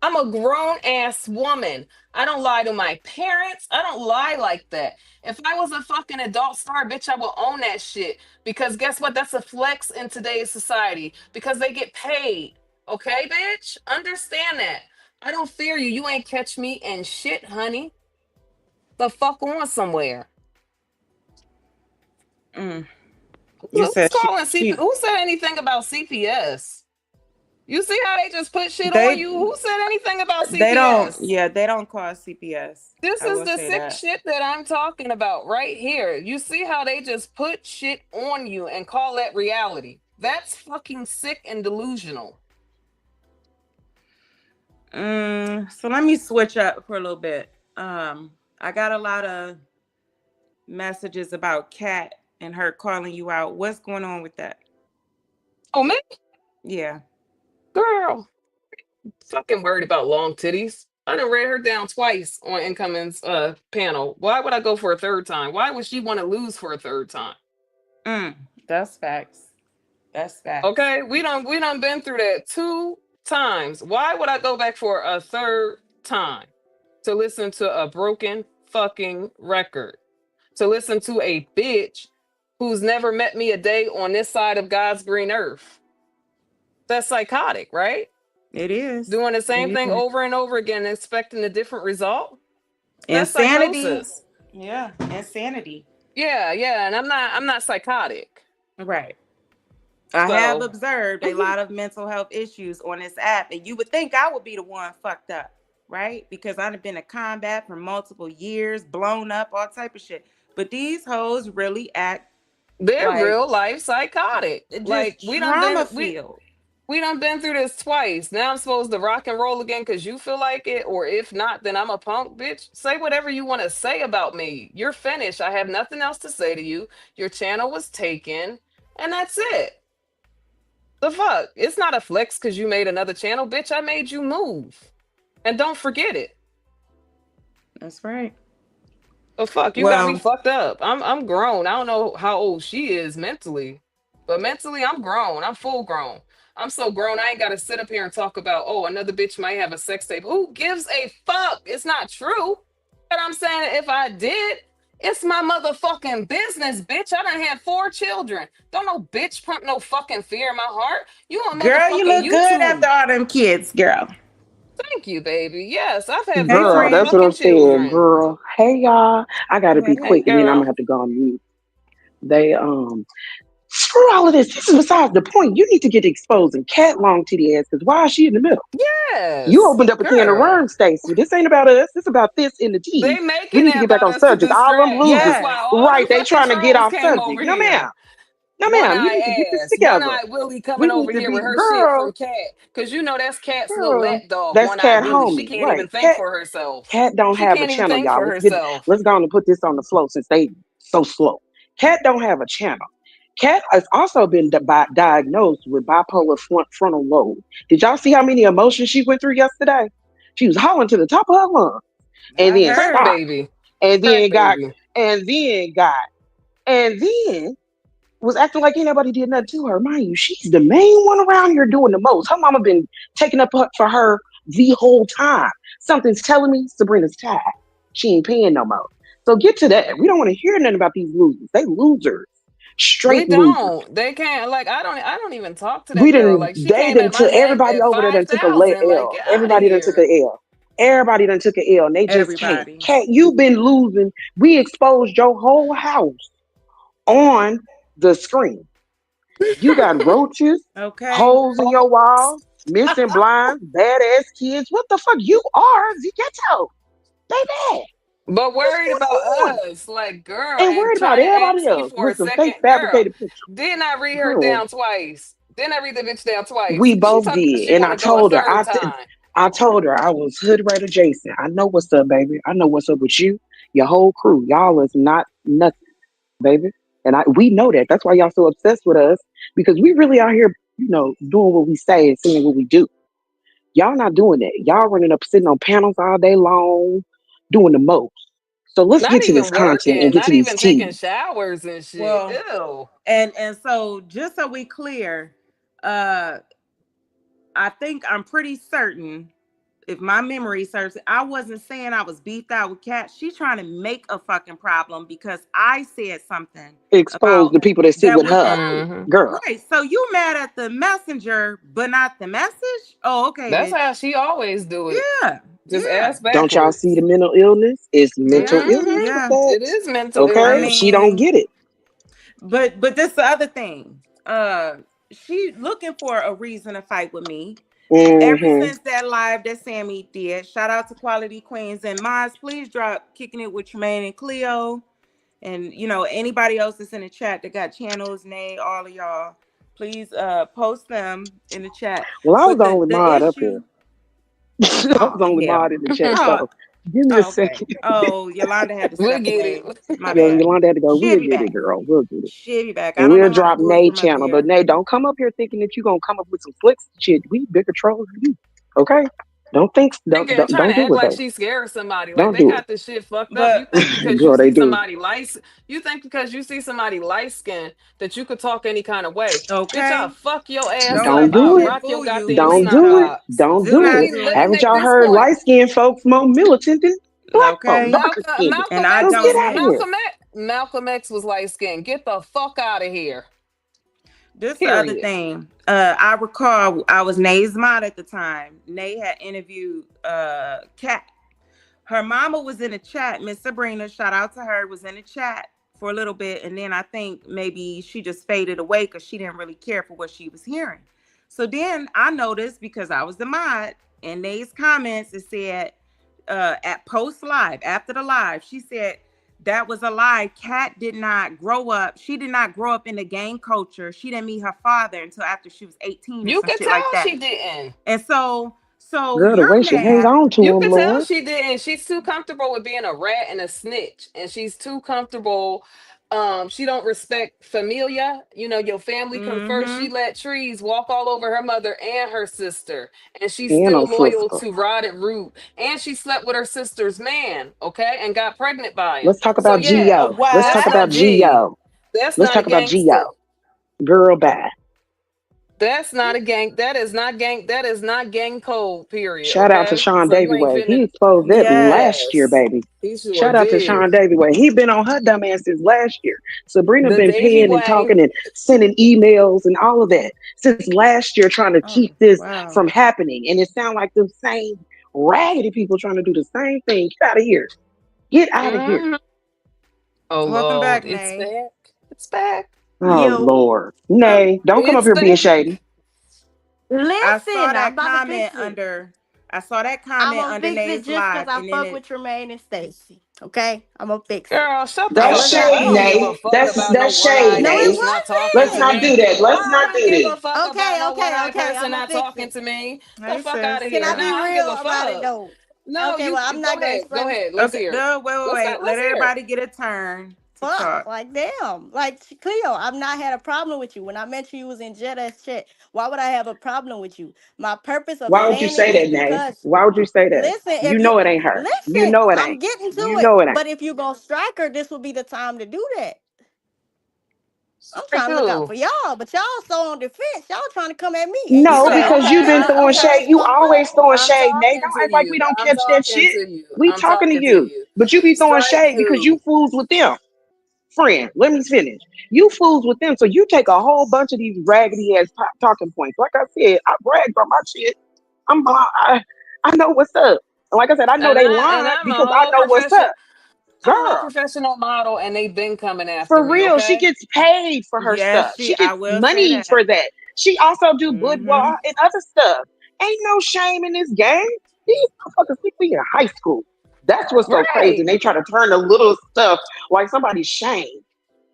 I'm a grown ass woman. I don't lie to my parents. I don't lie like that. If I was a fucking adult star, bitch, I will own that shit. Because guess what? That's a flex in today's society because they get paid. Okay, bitch? Understand that. I don't fear you. You ain't catch me in shit, honey. The fuck on somewhere. Mm. You Who's said calling CP? she Who said anything about CPS? You see how they just put shit on they you? Who said anything about they don't, CPS? yeah, they don't call CPS. This I is will the say sick that. shit that I'm talking about right here. You see how they just put shit on you and call that reality? That's fucking sick and delusional. So let me switch up for a little bit. I got a lot of messages about Kat and her calling you out. What's going on with that? Oh man, Yeah. girl, fucking worried about long titties. I done read her down twice on Incoming's panel. Why would I go for a third time? Why would she want to lose for a third time? Mm, that's facts. That's facts. Okay, we done been through that 2 times. Why would I go back for a third time to listen to a broken fucking record? To listen to a bitch who's never met me a day on this side of God's green earth? That's psychotic, right? It is. Doing the same It thing is. over and over again, expecting a different result. That's Insanity. psychosis. Yeah, insanity. Yeah, and I'm not psychotic. Right. I have So observed a lot of mental health issues on this app, and you would think I would be the one fucked up, right? Because I've been in combat for multiple years, blown up, all type of shit. But these hoes really act they're like real life psychotic. Like just trauma filled. we done been through this twice. Now I'm supposed to rock and roll again because you feel like it, or if not, then I'm a punk, bitch. Say whatever you want to say about me. You're finished. I have nothing else to say to you. Your channel was taken, and that's it. The fuck? It's not a flex because you made another channel, bitch. I made you move, and don't forget it. That's right. The fuck? You got me Well, fucked up. I'm grown. I don't know how old she is mentally, but mentally I'm grown. I'm full grown. I'm so grown I ain't gotta sit up here and talk about, oh, another bitch might have a sex tape. Who gives a fuck? It's not true. But I'm saying if I did, it's my motherfucking business, bitch. I done had 4 children. Don't no bitch pump no fucking fear in my heart. You on girl, you motherfucking look good after YouTube. all them kids, girl. Thank you, baby. Yes, I've had Hey, four Girl, that's friend. what I'm fucking saying, children. girl. Hey y'all. I gotta be Hey, quick and then I'm gonna girl. have to go on mute. They screw all of this. This is besides the point. You need to get exposing cat long titty ass because why is she in the middle? You Yes, opened up a can of girl. worms, Stacey. This ain't about us. This about this in the tea. They We making need to it get back about on us to subject. All them distract. losers. That's why Yes. all them Right. They fucking trying to get trolls off came subject. over No, ma'am. here. No, One ma'am. You eye need to get this ass, one together. eye Willie We coming need over to here be with her shit girl. from Cat, cause you know that's Cat's little Girl. lap dog. That's One eye cat Willie. She homie. can't Right. even think for herself. Cat don't She have a can't even channel, think y'all. for herself. Let's go on and put this on the flow since they so slow. Cat don't have a channel. Cat has also been diagnosed with bipolar frontal lobe. Did y'all see how many emotions she went through yesterday? She was hollering to the top of her lungs and I then Crack heard. stopped baby, and crack then got baby. and then got and then was acting like ain't nobody did nothing to her. Mind you, she's the main one around here doing the most. Her mama been taking up for her the whole time. Something's telling me Sabrina's tired. She ain't paying no more. So get to that. We don't want to hear nothing about these losers. They losers. We Straight losers. don't. They can't. Like I don't even talk to that We girl. didn't Like she they came done at my took neck everybody at over there done took a 5,000. Like L. get out of Everybody done took here. a L. Everybody done took a L and they just can't. Everybody. Can't you been losing. We exposed your whole house on the screen. You got roaches, Okay. holes in your wall, missing blinds, badass kids. What the fuck? You are the ghetto, baby. But What's worried going about on? us, like girl, And and worried about trying to everybody ask me else for a with some fake second, girl. fabricated pictures. Didn't I read her Girl, down twice? Didn't I read the bitch down twice? we She both talking about did. she And want I to go a told her, third time. I told her I was hood rat adjacent. I know what's up, baby. I know what's up with you, your whole crew. Y'all is not nothing, baby. And we know that. That's why y'all so obsessed with us because we really out here, doing what we say and saying what we do. Y'all not doing that. Y'all running up, sitting on panels all day long, doing the most. So let's Not get to this even content and working, get to not these even taking tea. showers and shit. Well, Ew. and so just so we clear, uh I think I'm pretty certain, if my memory serves, I wasn't saying I was beefed out with Cat. She's trying to make a fucking problem because I said something Expose about the people that sit that with was her, right. Hmm. girl. Right. So you mad at the messenger, but not the message? Oh, okay, That's how bitch. she always do it. Yeah. Just Yeah. ass Don't y'all see backwards. the mental illness? It's mental Yeah. illness Hmm. with Yeah. that. It is mental I Okay, illness. she don't mean, get it. but this the other thing. She looking for a reason to fight with me. Ever Hmm. since that live that Sammy did, shout out to Quality Queens and Mods. Please drop Kicking It with Tremaine and Cleo, and anybody else that's in the chat that got channels, Nay, all of y'all. Please post them in the chat. Well, I was But the the only the mod up here. issue, I was oh the only mod hell, in the chat, oh so give me a okay, second. oh Yolanda had to We'll step get away. it. My Yo, bad. Yolanda had to go. She'll We'll be get it, back. girl. We'll get it. She'll be back. I And don't know we'll how to drop do it Nay from up channel. But here. Nay, don't come up here thinking that you gonna come up with some slick shit. We bigger trolls than you. Okay? Don't think Thinking, trying to don't do act it like though. she's scared of somebody. Like Don't they do it. got this shit fucked up. You But think because you Girl, they see do. somebody light, you think because you see somebody light skinned that you could talk any kind of way. Bitch, I'll okay, fuck your ass don't up. Don't let the I'll do it. shit rock your fool you, goddamn Don't please. snot do it. Don't box. Don't do do Let it. not me do let it. me Haven't make y'all this heard point. light skinned folks more militant than black folks, Okay, darker Malcolm skinned? and Malcolm I So X get don't was out of mix. here. Malcolm X was light skinned. Get the fuck out of here. This the other Period. thing. I recall I was Nay's mod at the time. Nay had interviewed Kat. Her mama was in the chat. Miss Sabrina, shout out to her, was in the chat for a little bit, and then I think maybe she just faded away because she didn't really care for what she was hearing. So then I noticed because I was the mod in Nay's comments, it said at post live after the live, she said that was a lie. Kat did not grow up. She did not grow up in the gang culture. She didn't meet her father until after she was 18 or You some could shit like tell that. she didn't. And so Girl, the you're way she hang mad. on to You him, could tell Lord. she didn't. She's too comfortable with being a rat and a snitch, and she's too comfortable. She don't respect familia. You know, your family come first. She Mm-hmm. let trees walk all over her mother and her sister, and she's And her still loyal sister. to Rotted Root. And she slept with her sister's man, okay, and got pregnant by him. Let's talk So about yeah, Geo. Let's that's talk her about What? G. Geo. That's Let's not a talk about gangster. Geo. Girl, bye. That's not a gang. That is not gang. That is not gang code. Period. Shout out to Okay, Sean so you Davy ain't Way. finna. He exposed that last year, Yes. baby. He sure Shout out to did. Sean Davy Way. He been on her dumb ass since last year. Sabrina The been Davy paying and way. talking and sending emails and all of that since last year, trying to Oh, keep this wow. from happening. And it sounds like the same raggedy people trying to do the same thing. Get out of here. Get out of here. Mhm. Oh Welcome back, Lord, it's Nay. back. It's back. Oh Yo, Lord. Nay, don't come up It's here being back. shady. I saw listen, I'm that about to fix comment it. under I saw that I'm comment gonna under fix it Nay's just because live I and then fuck with it Tremaine and Stacy. Okay, I'm gonna fix it. Girl, shut the Now That's let's fuck up. not I shade, don't do give that. a Nay. fuck That's about no that's shade, one-eyed No, it ass Nay. not talking Let's to not wasn't. do me. that. Let's I not don't do give a that. fuck Okay, about no okay, one-eyed okay. person I'm gonna not fix talking it. to me. The hey fuck out sis. of Can I here. No, be I don't give real a about it fuck. though? No, Okay, you well, I'm go not gonna ahead. Go express. ahead. Let's Okay, hear it. no, wait. Let's Let hear it. everybody get a turn to Fuck, talk. like damn, like Cleo, I've not had a problem with you. When I mentioned you was in jet ass shit, why would I have a problem with you? My purpose of Why would you saying it say is that, Nay? because Why would you say that? listen, You if you know it ain't her. You listen, know it I'm ain't. getting to You it. know it ain't. But if you go striker, this will be the time to do that. I'm Strike trying to look out two. for y'all, but y'all so on defense. Y'all trying to come at me, and you No, know Okay, I'm because not you've okay, been trying. throwing Okay, shade. You fuck always up. throwing I'm shade, Nay. talking Don't to act like we you. don't I'm catch that talking shit. to you. We I'm talking to talking to you. you. But you be throwing Strike shade because you two. fools with them. Friend, let me finish. You fools with them, so you take a whole bunch of these raggedy ass talking points. Like I said, I bragged on my shit. I know what's up. And like I said, I know they And lying I'm a because I whole know what's profession. up. I'm a whole Girl, professional model, and they've been coming after for me. real, she Okay. gets paid for her Yes, stuff. she. She I gets will say money that. for that. She also do Mm-hmm. boudoir and other stuff. Ain't no shame in this game. These motherfuckers think we in high school. That's what's so crazy. And Right. they try to turn the little stuff like somebody's shame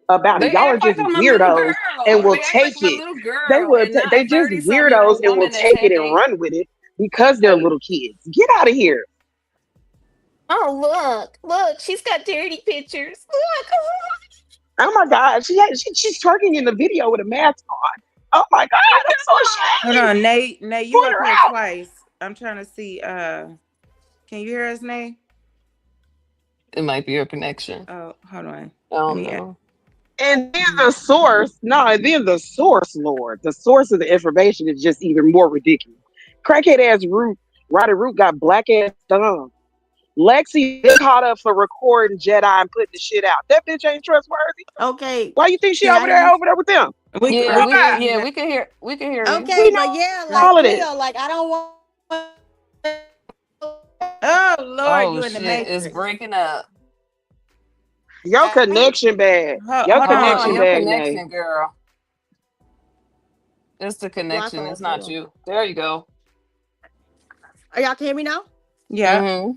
about it. They Y'all are act like just I'm a little weirdos and girl. will They act like take I'm a it. little They girl will. and not a They just 30-something year weirdos old and will woman that's take it and happy. run with it because they're Like, little kids. Get out of here. oh, look, she's got dirty pictures. Look. Oh my God, she's twerking in the video with a mask on. Oh my God, I'm so Hold ashamed. on, Nay. Nay, you Point up her here out. twice. I'm trying to see. Can you hear us, Nay? It might be your connection. Oh, hold on. I Let don't me. know. And then the source, no, and then the source, Lord, the source of the information is just even more ridiculous. Crackhead ass Root, Roddy Root got black ass thumb. Lexi been caught up for recording Jedi and putting the shit out. That bitch ain't trustworthy. Okay, Why you think she can over I use? there with them? We Yeah, we Girl, can we hear bye. you yeah, now. we can hear you. Okay, We know but yeah, like all of this. Cleo, like I don't want. Oh Lord, Oh you in the shit, it's matrix. breaking up. Your connection bad. Your Hold on. connection Your bad, Nay. connection, girl. It's the Block connection. on It's not Cleo. you. There you go. Are y'all can hear me now? Yeah. Mm-hmm.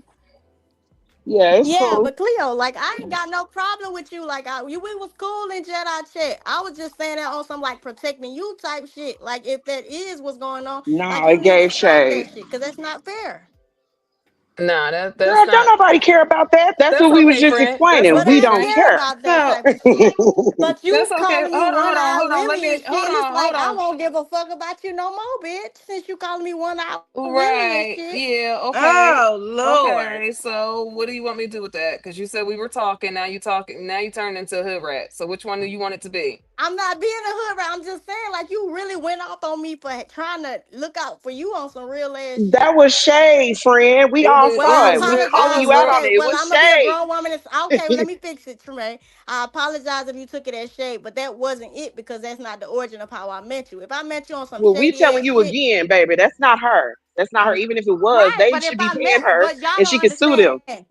Yeah, it's Yeah, cool. but Cleo, like I ain't got no problem with you. Like we was cool in Jedi chat. I was just saying that on some like protecting you type shit. Like if that is what's going on, like No, you it need to gave stop shade. that shit because that's not fair. Nah, that's Girl, don't not. nobody care about that. That's That's what we was okay, just friend. That's explaining. But We okay, I don't friend. care care. about that So type of shit. But you That's okay. calling me one eyed Hold on. Let Willie me and shit, and it's hold like I on. won't give a fuck about you no more, bitch. Since you calling me one eyed Willie and Right. shit. Yeah, okay. oh Lord. Okay. So what do you want me to do with that? Because you said we were talking, now you turned into a hood rat. So which one do you want it to be? I'm not being a hood rat. I'm just saying, like you really went off on me for trying to look out for you on some real ass That shit. was shade, friend. We all Well, It I saw it. was We was real it calling was apologize. you out real on Okay, it. It well, was I'm gonna be a shade. grown woman. Okay, let me fix it, Tremaine. I apologize if you took it as shade, but that wasn't it because that's not the origin of how I met you. If I met you on some Well, we shady telling ass you shit, again, baby. That's not her. That's not her. Even if it was, right? they But if should be I paying met, her, but y'all and she don't can sue them. understand.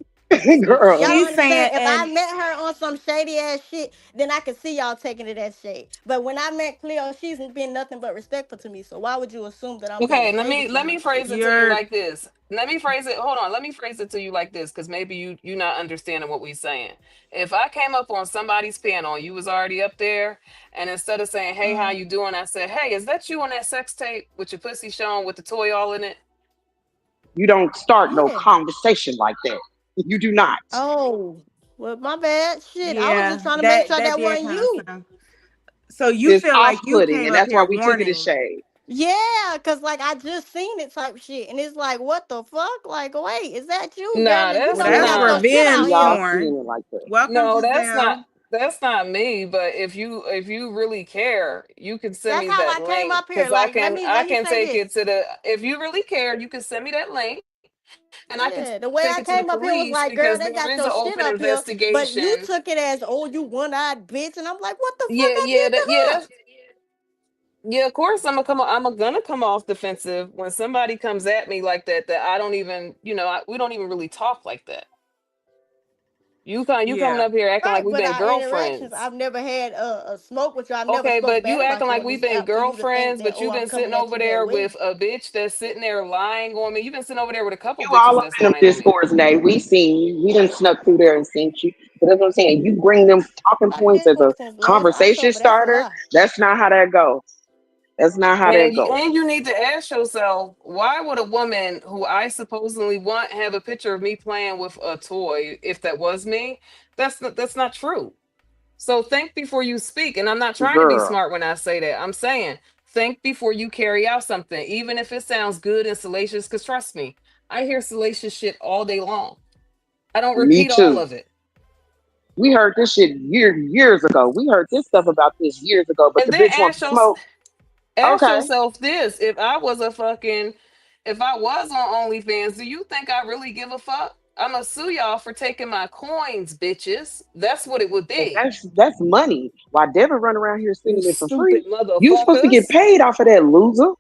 Girl, Y'all don't She's understand. saying, If I and met her on some shady ass shit, then I could see y'all taking it as shade. But when I met Cleo, she's been nothing but respectful to me. So why would you assume that I'm being Okay, shady to let me her? phrase it to you you're like this. Let me phrase it. Hold on. Let me phrase it to you like this, because maybe you not understanding what we saying. If I came up on somebody's panel, you was already up there, and instead of saying, "Hey, how Mm. you doing?" I said, "Hey, is that you on that sex tape with your pussy showing with the toy all in it?" you don't start no Yeah. conversation like that. You do not. Oh, well, my bad. Shit, I was just yeah, trying to make that sure that that did wasn't kind of you. sound. So you It's feel like you off-putting, came and up that's why here we took it as warning. shade. Yeah, cause like I just seen it type shit, and it's like, what the fuck? Like, wait, is that you, girl? Nah, Now you Well, that's know you that's got nah. your shit revenge out We all here. seeing porn. it like that. Welcome, No, Giselle. that's not me. But if you really care, you can send That's me how that I came link up here. because Like, I let me can say take this. it to the. If you really care, you can send me that link, and I can take it to Yeah, the the way I police came up here because was there like, is girl, an they got open your shit up here, but investigation. you took it as, oh, you one-eyed bitch, and I'm like, what the fuck I Yeah, did to her? that's yeah. Of course, I'm gonna come off defensive when somebody comes at me like that. That I don't even we don't even really talk like that. You coming Yeah. up here acting like Right, we've but been our interactions, girlfriends. I've never had a smoke with you. I've never Okay, spoke but bad you acting about you like on we've this been app for you to think girlfriends, that, but oh, you've I'm been coming sitting at over you that there way. with a bitch that's sitting there lying on me. You've been sitting over there with a couple You all bitches up that's in them lying on me. discourse, Nay. We seen you. We done snuck through there and seen you. But that's what I'm saying. You bring them talking I've points been as a since last conversation October. That's a starter. lie. That's not how that go. That's not how that go. And you need to ask yourself, why would a woman who I supposedly want have a picture of me playing with a toy if that was me? That's not true. So think before you speak. And I'm not trying to be Girl, smart when I say that. I'm saying think before you carry out something, even if it sounds good and salacious, because trust me, I hear salacious shit all day long. I don't me repeat all too. of it. We heard this shit years ago. We heard this stuff about this years ago, but And the then bitch wants to smoke. ask Okay. yourself this: if I was on OnlyFans, do you think I really give a fuck? I'ma sue y'all for taking my coins, bitches. That's what it would And be. that's money. While Devin run around here You sending it for stupid free, you supposed to get motherfuckers. paid off of that, loser.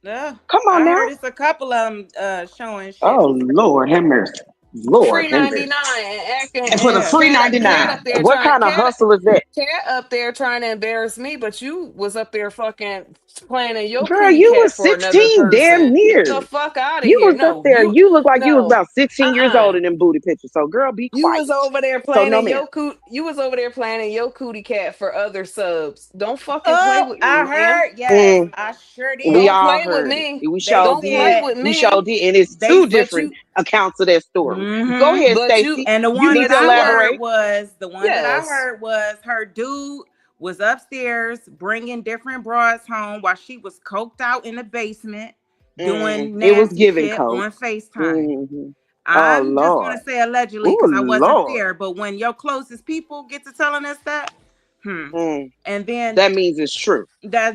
Come on I now. heard it's a couple of them showing shit Oh for free. Lord, have mercy. Lord, Free have 99 mercy. and acting And for the and Yeah. free cat 99, up there what trying kind of hustle is that? cat up there trying to embarrass me, but you was up there fucking planning your Girl, cootie you cat was for another 16 damn person. The years. fuck out of You here. was up No, there. You look like you was no, about 16 years uh-uh. old in them booty pictures. So girl, be You was quiet. over there So no planning ma'am. your you was over there planning your cootie cat for other subs. Don't fucking play with I me, ma'am. heard. Yes, Mm, I sure we did. Don't all play with heard it. me. We They showed Don't play did. said with We me. showed did. And it's they. two But different you accounts of that story. Go Mm-hmm. ahead, but you Stacy. And the You one need that to but I you heard elaborate. was the one that I yes. heard was her dude was upstairs bringing different broads home while she was coked out in the basement doing It was nasty giving shit coke. on FaceTime. Hmm. Oh I'm just Lord. gonna say allegedly Oh because I wasn't Lord. there, but when your closest people get to telling us that, hmm. Mm, And then that means it's true.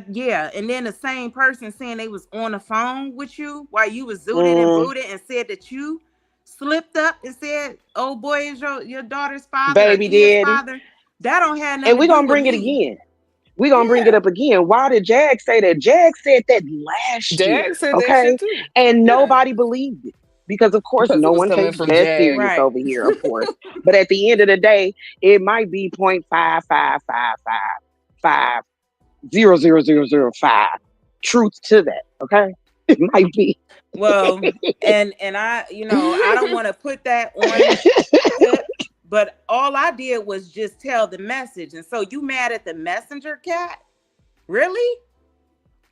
yeah, and then the same person saying they was on the phone with you while you was zooted and Mm, booted and said that you slipped up and said, "Oh boy, is your daughter's father or baby kid's daddy. father." That don't have And nothing to we're do gonna with bring it me. again. We're gonna bring it Yeah. up again. Why did Jag say that? Jag said that last Jag year, said that okay? shit too. And Yeah. nobody believed it. Because of course Because no it was one coming takes from that Jag. serious Right. over here, of course. But at the end of the day, it might be 0.555500005 truth to that, okay? It might be. Well, and I, I don't want to put that on tip, but all I did was just tell the message. And so you mad at the messenger cat? Really?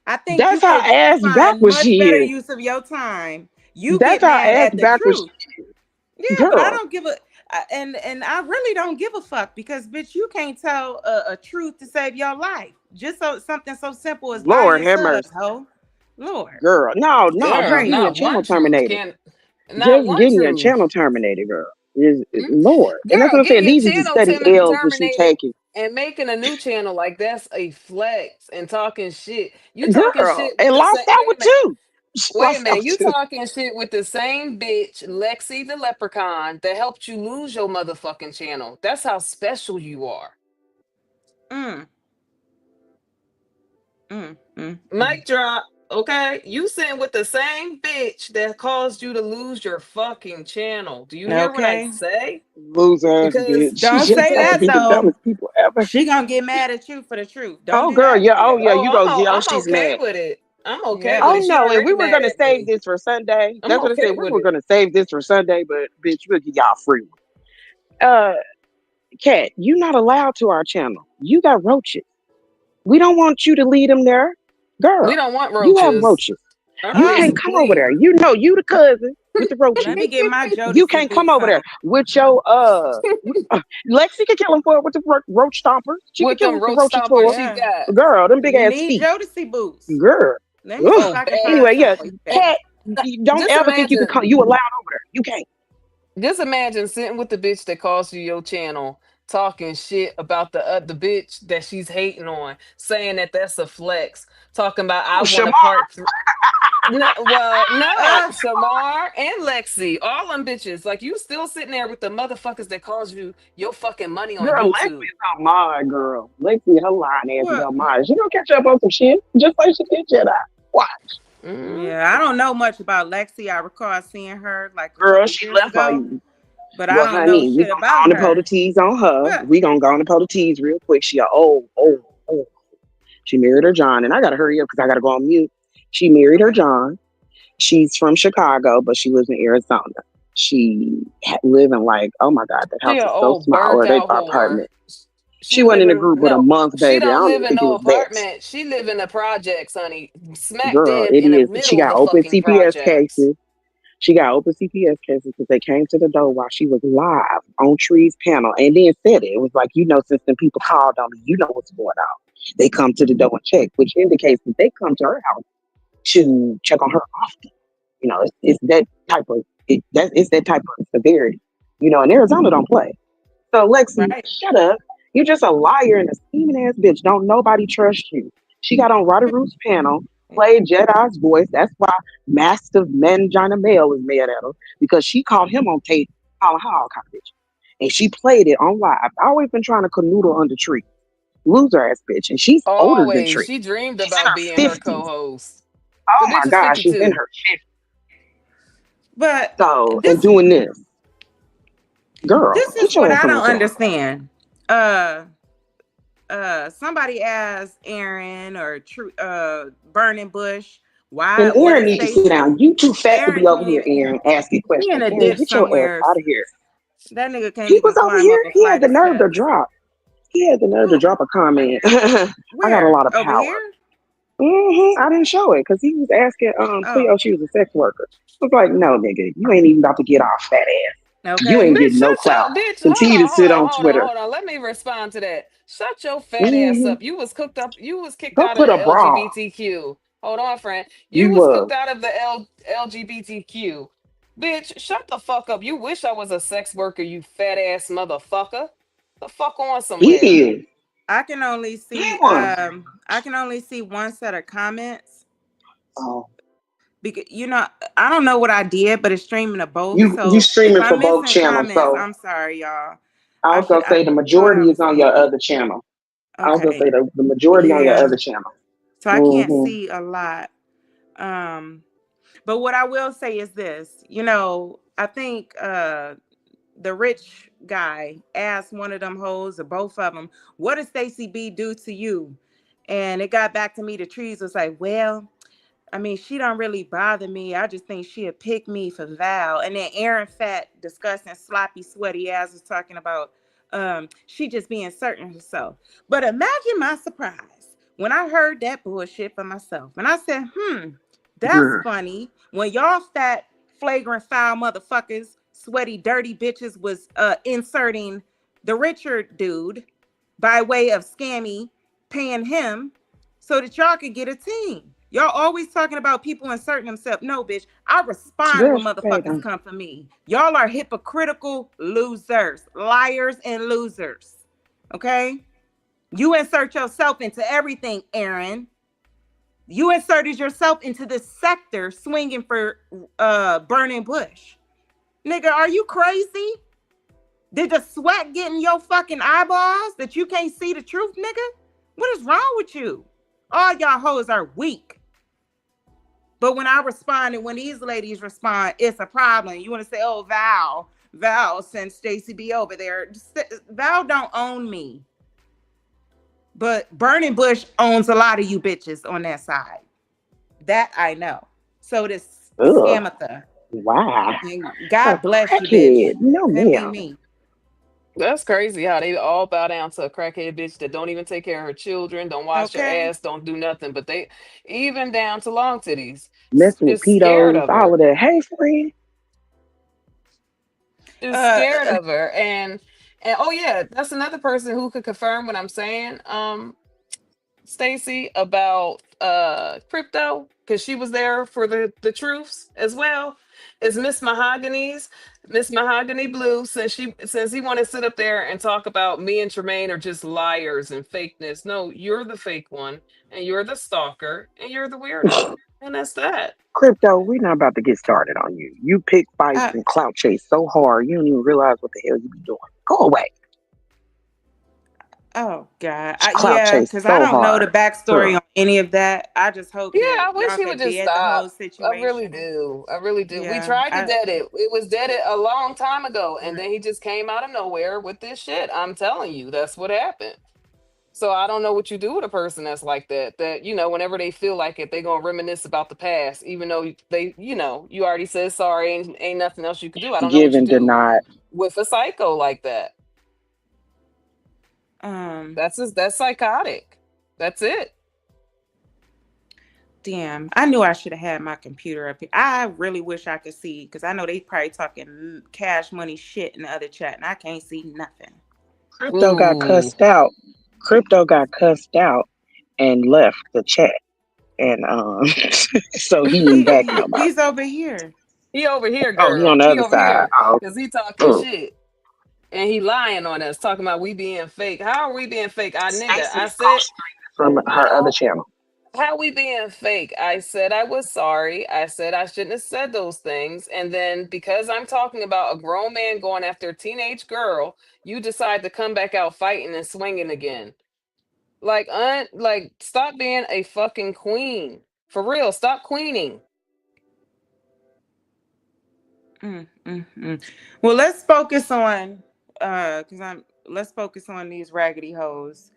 I think you That's how could ass find backwards much she better is. use of your time. You That's get how mad ass at the backwards truth. she is. Yeah, but I Girl. don't give a and I really don't give a fuck because bitch, you can't tell a truth to save your life. Just something so simple as buy Lord your have mercy. subs, ho. Lord, Girl. No, it's no, just Girl, getting your not crazy. channel one truth terminated. can not Just one getting your truth. channel terminated, girl. Mm. Lord. And that's Girl, what I'm saying. getting your These are the channel steady L's that she terminated taking. and making a new channel like that's a flex and talking shit. You talking Girl. shit with And the lost same. that one too. She Wait a lost that minute. You one too. talking shit with the same bitch, Lexi the leprechaun, that helped you lose your motherfucking channel. That's how special you are. Mm, mm. Mic drop. Okay, you sitting with the same bitch that caused you to lose your fucking channel. Do you hear what I Okay. say? Loser ass Because bitch. She Don't just say got to because that be the though. dumbest people ever. She gonna get mad at you for the truth. Don't Oh do girl, that, yeah, oh Leah. yeah, you go, yeah, oh, I'm she's okay mad. with it. I'm okay with Yeah. Oh it. She no, and we already were mad gonna at save me. this for Sunday. I'm That's what I okay said. We with were it. gonna save this for Sunday, but bitch, we'll give y'all a free one. Kat, you not allowed to our channel. You got roaches. We don't want you to lead them there. We Girl, don't want you have roaches. roaches. Our You Oh, rules can't are come over there. clear. You know you the cousin with the let me roaches. get my You Jodeci can't come boots over there on. with your Lexi could kill him for it with the roach stompers. She could With kill him them with the roach roaches stompers for she Yeah. got. it. Girl, them big You ass need feet. Jodeci boots. Girl. Let me see Ugh. if So I can find Anyway, bad. some yeah, for you, babe. Cat, don't Just ever think you could imagine. come. You allowed over there. You can't. Just imagine sitting with the bitch that calls you your channel, talking shit about the bitch that she's hating on, saying that that's a flex, talking about I Oh, want a Shamar, part three. No, well, no, Uh, Shamar and Lexi, all them bitches. Like you still sitting there with the motherfuckers that calls you your fucking money on girl, YouTube. Lexi's on mine, girl. Lexi, her lying ass is what? on mine. She gonna catch up on some shit, just like she did Jedi. Why? Mm, Yeah, I don't know much about Lexi. I recall seeing her like a Girl, couple she years left ago, on. but I Well, don't know honey, we shit gonna about go on and pull the her. tease on her. What? We gonna go on and pull the tease real quick. She a old. She married her John, and I gotta hurry up because I gotta go on mute. She married her Okay. John. She's from Chicago, but she lives in Arizona. She live in like, oh my God, that she house an is so old small, or burnt they out whore. apartment. She She went live in a in group with a no. month She baby. I don't don't live even in think it no was that. apartment. She live in the projects, honey. Smack Girl, dab it in the is. She middle of got the open fucking CPS projects. cases. She got open CPS cases because they came to the door while she was live on Tree's panel and then said it. It was like, since the people called on me, you know what's going on. They come to the door and check, which indicates that they come to her house to check on her often. It's that type of it's that type of severity. And Arizona don't play. So Lexi, Right. shut up. You're just a liar and a scheming ass bitch. Don't nobody trust you. She got on Roddy Root's panel, played Jedi's voice. That's why Master Mangina Male is mad at her because she caught him on tape calling her all kind of bitch. And she played it on live. I always been trying to canoodle under Tree. Loser ass bitch. And she's older than Always. Tree. She dreamed She's in about her being her 50s. co-host. The Oh bitch my is God, she's in 52. her 50s. But So, and this doing this. Girl, this is get your what ass I on the don't floor. understand. Somebody asked Aaron or Burning Bush, And what Aaron is need to sit Stacey? down. You too fat to be Aaron over here, can't, Aaron, asking he in questions. a Aaron, ditch get your ass somewhere. out of here. That nigga can't He was even over climb up here. a He had flight the of nerve to steps. drop. He had the nerve to Who? drop a comment. I got a Where? lot of Over power. here? I didn't show it because he was asking Oh, Cleo if she was a sex worker. I was like, no, nigga, you ain't even about to get off, fat ass. You okay. ain't Bitch, getting no shut clout. your bitch. Continue to sit on Twitter. Hold on. Let me respond to that. Shut your fat ass hmm up. You was cooked up. You was kicked Go out of put the a bra on. LGBTQ. Hold on, friend. You You was cooked was. out of the LGBTQ. Bitch, shut the fuck up. You wish I was a sex worker, you fat ass motherfucker. The fuck on He somewhere. is. I can only He see was. one set of comments Oh, because I don't know what I did, but it's streaming to both. you So if streaming for I'm both missing channels, comments, so I'm sorry, y'all. I was gonna I say the thought I majority is was on seeing your it. other channel. I was gonna Okay. say the majority on your Yeah. other channel. So I can't hmm see a lot. Um, but what I will say is this, I think the rich guy asked one of them hoes or both of them, what did Stacey B do to you? And it got back to me. The trees was like, well, I mean, she don't really bother me. I just think she'd pick me for Val. And then Aaron Fat, disgusting, sloppy, sweaty ass was talking about she just being certain herself. But imagine my surprise when I heard that bullshit for myself. And I said, that's funny. When y'all fat, flagrant, foul motherfuckers, sweaty, dirty bitches was inserting the Richard dude by way of scammy paying him so that y'all could get a team. Y'all always talking about people inserting themselves. No, bitch. I respond Girl, when she paid motherfuckers him. come for me. Y'all are hypocritical losers, liars, and losers. Okay? You insert yourself into everything, Aaron. You inserted yourself into this sector swinging for Burning Bush. Nigga, are you crazy? Did the sweat get in your fucking eyeballs that you can't see the truth, nigga? What is wrong with you? All y'all hoes are weak. But when I respond and when these ladies respond, it's a problem. You want to say, oh, Val sent Stacey B over there. Val don't own me. But Burning Bush owns a lot of you bitches on that side. That I know. So this Ugh. Scamatha. Wow. And A God bless you, bitch. crackhead. No, Couldn't be ma'am. me. That's crazy how they all bow down to a crackhead bitch that don't even take care of her children, don't wash her Okay? ass, don't do nothing. But they, even down to long titties, Messing with is scared pedos, of all her. of that. Hey, friend. Is Uh, scared of her. And oh yeah, that's another person who could confirm what I'm saying. Stacy, about crypto, because she was there for the truths as well, is Miss Mahogany Blue, since he want to sit up there and talk about me and Tremaine are just liars and fakeness. No, you're the fake one, and you're the stalker, and you're the weirdo. And that's that. Crypto, we're not about to get started on you. You pick fights uh, and clout chase so hard, you don't even realize what the hell you be doing. Go away. oh God. Clout Yeah, chase because I so don't know the hard. backstory Girl. on any of that. I just hope Yeah, that I wish y'all he would could just dead the whole stop. I really situation. do. I really do. We Yeah. tried to dead it. It was deaded a long time ago, and then he just came out of nowhere with this shit. I'm telling you, that's what happened. So I don't know what you do with a person that's like that. That whenever they feel like it, they gonna reminisce about the past, even though you already said sorry. Ain't nothing else you could do. I don't know what Give you and do deny. with a psycho like that. Um, That's psychotic. That's it. damn. I knew I should have had my computer up here. I really wish I could see because I know they probably talking cash money shit in the other chat and I can't see nothing. Crypto got Ooh. cussed out. Crypto got cussed out and left the chat. And so he ain't back no more. He's over here. He over here, Oh, he on girl. the He other over side. here. Oh, Cause he talking oh. shit. And he lying on us, talking about we being fake. How are we being fake? I nigga, Stacey I is said, cross streaming from hold her other on. channel. How we being fake? I said I was sorry. I said I shouldn't have said those things. And then because I'm talking about a grown man going after a teenage girl, you decide to come back out fighting and swinging again. Like stop being a fucking queen. For real, stop queening. Well, let's focus on because I'm let's focus on these raggedy hoes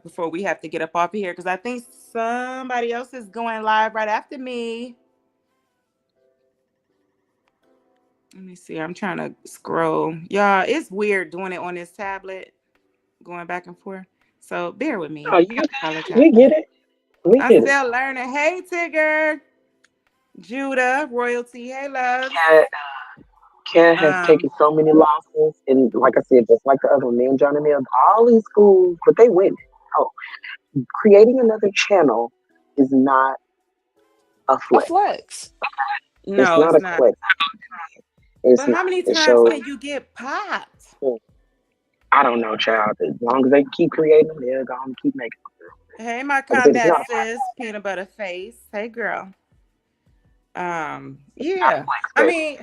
before we have to get up off of here because I think somebody else is going live right after me. Let me see. I'm trying to scroll. Y'all, it's weird doing it on this tablet, going back and forth. So bear with Oh, me. you I good? apologize. We get it. We I'm get it. still learning. Hey, Tigger, Judah, Royalty. Hey, loves. Cat, Cat has Um, taken so many losses, and like I said, just like the other one, me and Johnny Mills, all these schools, but they win. Oh, creating another channel is not a A flex. flex. It's no, not it's a not. flex. It's But not. how many It times shows. can you get popped? I don't know, child. As long as they keep creating them, they're gonna keep making them. Hey, my Like I said, it's combat not a sis, peanut butter face. Hey, girl. not a Yeah. flex, I but mean,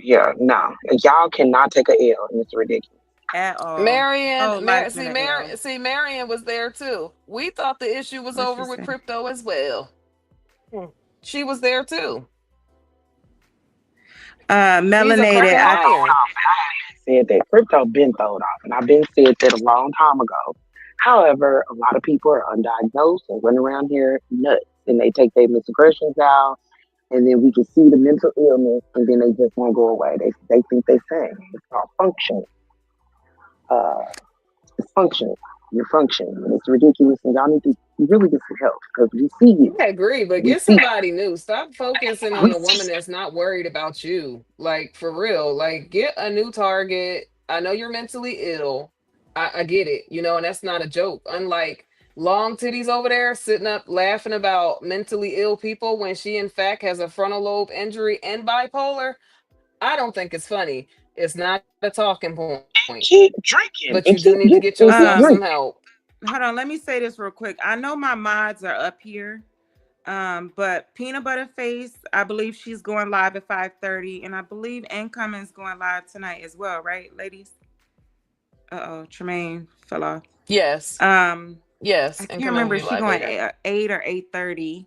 yeah, no, y'all cannot take a L, and it's ridiculous. at all. Marion, Oh, life been See, a L. Marion was there too. We thought the issue was What she over with say? crypto as well. Hmm. She was there too. She's a Melanated. fucking Been I thrown liar. off, and I have been said that crypto been thrown off, and I've been said that a long time ago. However, a lot of people are undiagnosed and run around here nuts, and they take their misaggressions out, and then we can see the mental illness, and then they just won't go away. They think they sane. It's called function. Uh, it's functioning. You're functioning, and it's ridiculous. And y'all need to really get some help because we see you. I agree, but We get see. somebody new. Stop focusing on We the see. woman that's not worried about you. Like for real. Like get a new target. I know you're mentally ill. I get it, and that's not a joke. Unlike long titties over there sitting up laughing about mentally ill people when she in fact has a frontal lobe injury and bipolar. I don't think it's funny. It's not a talking point. Keep But you do drinking need to get yourself and some keep um help. drinking. hold on, let me say this real quick. I know my mods are up here. But Peanut Butter Face, I believe she's going live at 5:30, and I believe Incoming's going live tonight as well, right, ladies? Uh-oh, Tremaine fell off. Yes. Um, Yes. I can't Incoming will remember if be she live going later. 8 or 8:30.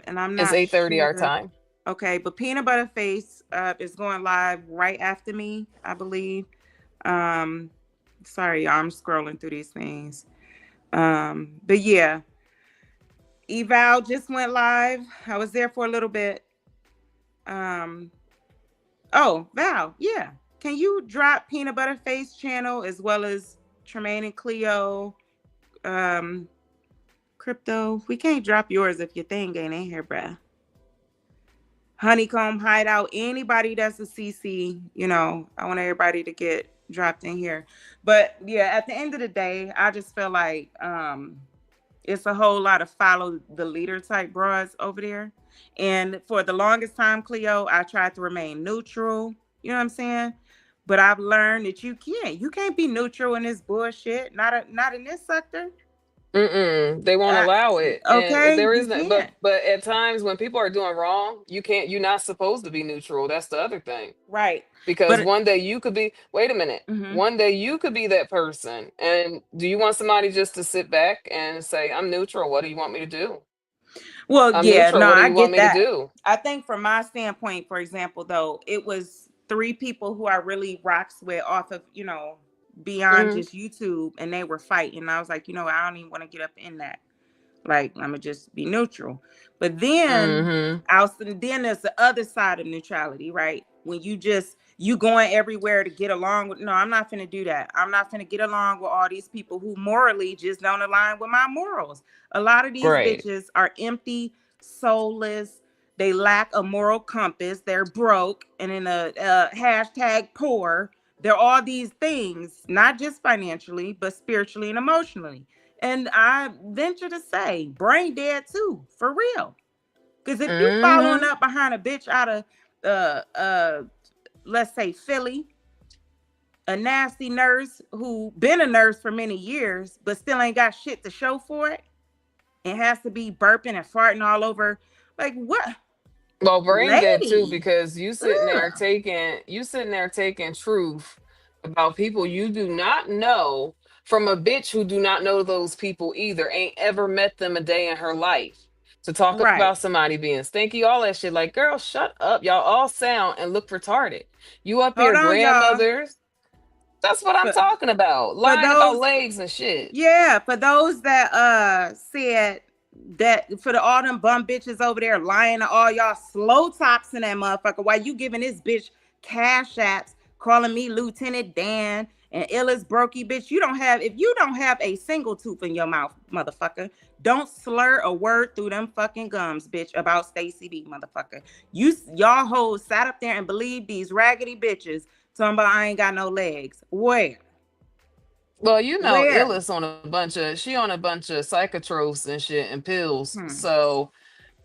And I'm It's not 8:30 our sure. time. Okay, but Peanut Butter Face is going live right after me, I believe. Um, sorry, y'all, I'm scrolling through these things. But yeah, Eval just went live. I was there for a little bit. Um, oh, Val, yeah. Can you drop Peanut Butter Face channel as well as Tremaine and Cleo? Um, Crypto. We can't drop yours if your thing ain't in here, bruh. Honeycomb Hideout. Anybody that's a CC, I want everybody to get dropped in here. But yeah, at the end of the day, I just feel like it's a whole lot of follow the leader type bras over there. And for the longest time, Cleo, I tried to remain neutral. You know what I'm saying? But I've learned that you can't. You can't be neutral in this bullshit. Not in this sector. Mm-mm, they won't Uh, allow it, and okay, there you isn't. can't. But at times when people are doing wrong, you can't. You're not supposed to be neutral. That's the other thing. Right. Because But one day you could be. Wait a minute. mhm. One day you could be that person. And do you want somebody just to sit back and say, "I'm neutral. What do you want me to do? Well, I'm yeah, neutral. no, What do I you want get me to that. do?" I think from my standpoint, for example, though, it was three people who I really rocks with off of, beyond Hmm. just YouTube, and they were fighting. I was like, I don't even want to get up in that. Like, I'm gonna just be neutral. But then Hmm. then there's the other side of neutrality, right? When you going everywhere to get along with. No, I'm not gonna do that. I'm not gonna get along with all these people who morally just don't align with my morals. A lot of these Right. bitches are empty, soulless. They lack a moral compass. They're broke and in a hashtag poor. They're all these things, not just financially, but spiritually and emotionally. And I venture to say, brain dead too, for real. Because if you following Hmm. up behind a bitch out of, uh, uh, let's say Philly, a nasty nurse who been a nurse for many years, but still ain't got shit to show for it, It has to be burping and farting all over. Like what, Well, brain dead too, lady? because Ugh. you sitting there taking truth about people you do not know from a bitch who do not know those people either, ain't ever met them a day in her life. To talk Right. about somebody being stinky, all that shit. Like, girl, shut up. Y'all all sound and look retarded. You up Hold here, on, y'all. grandmothers. That's what I'm For talking about. for Lying about those, legs and shit. yeah, for those that said that, for the all them bum bitches over there lying to all y'all slow tops in that motherfucker, while you giving this bitch cash apps, calling me Lieutenant Dan and Illis Brokey, bitch. You don't have, if you don't have a single tooth in your mouth, motherfucker, don't slur a word through them fucking gums, bitch, about Stacy B, motherfucker. Y'all hoes sat up there and believed these raggedy bitches talking about I ain't got no legs. Where? Well, you know, Where? Illis on a bunch of she on a bunch of psychotropes and shit and pills. Hmm. So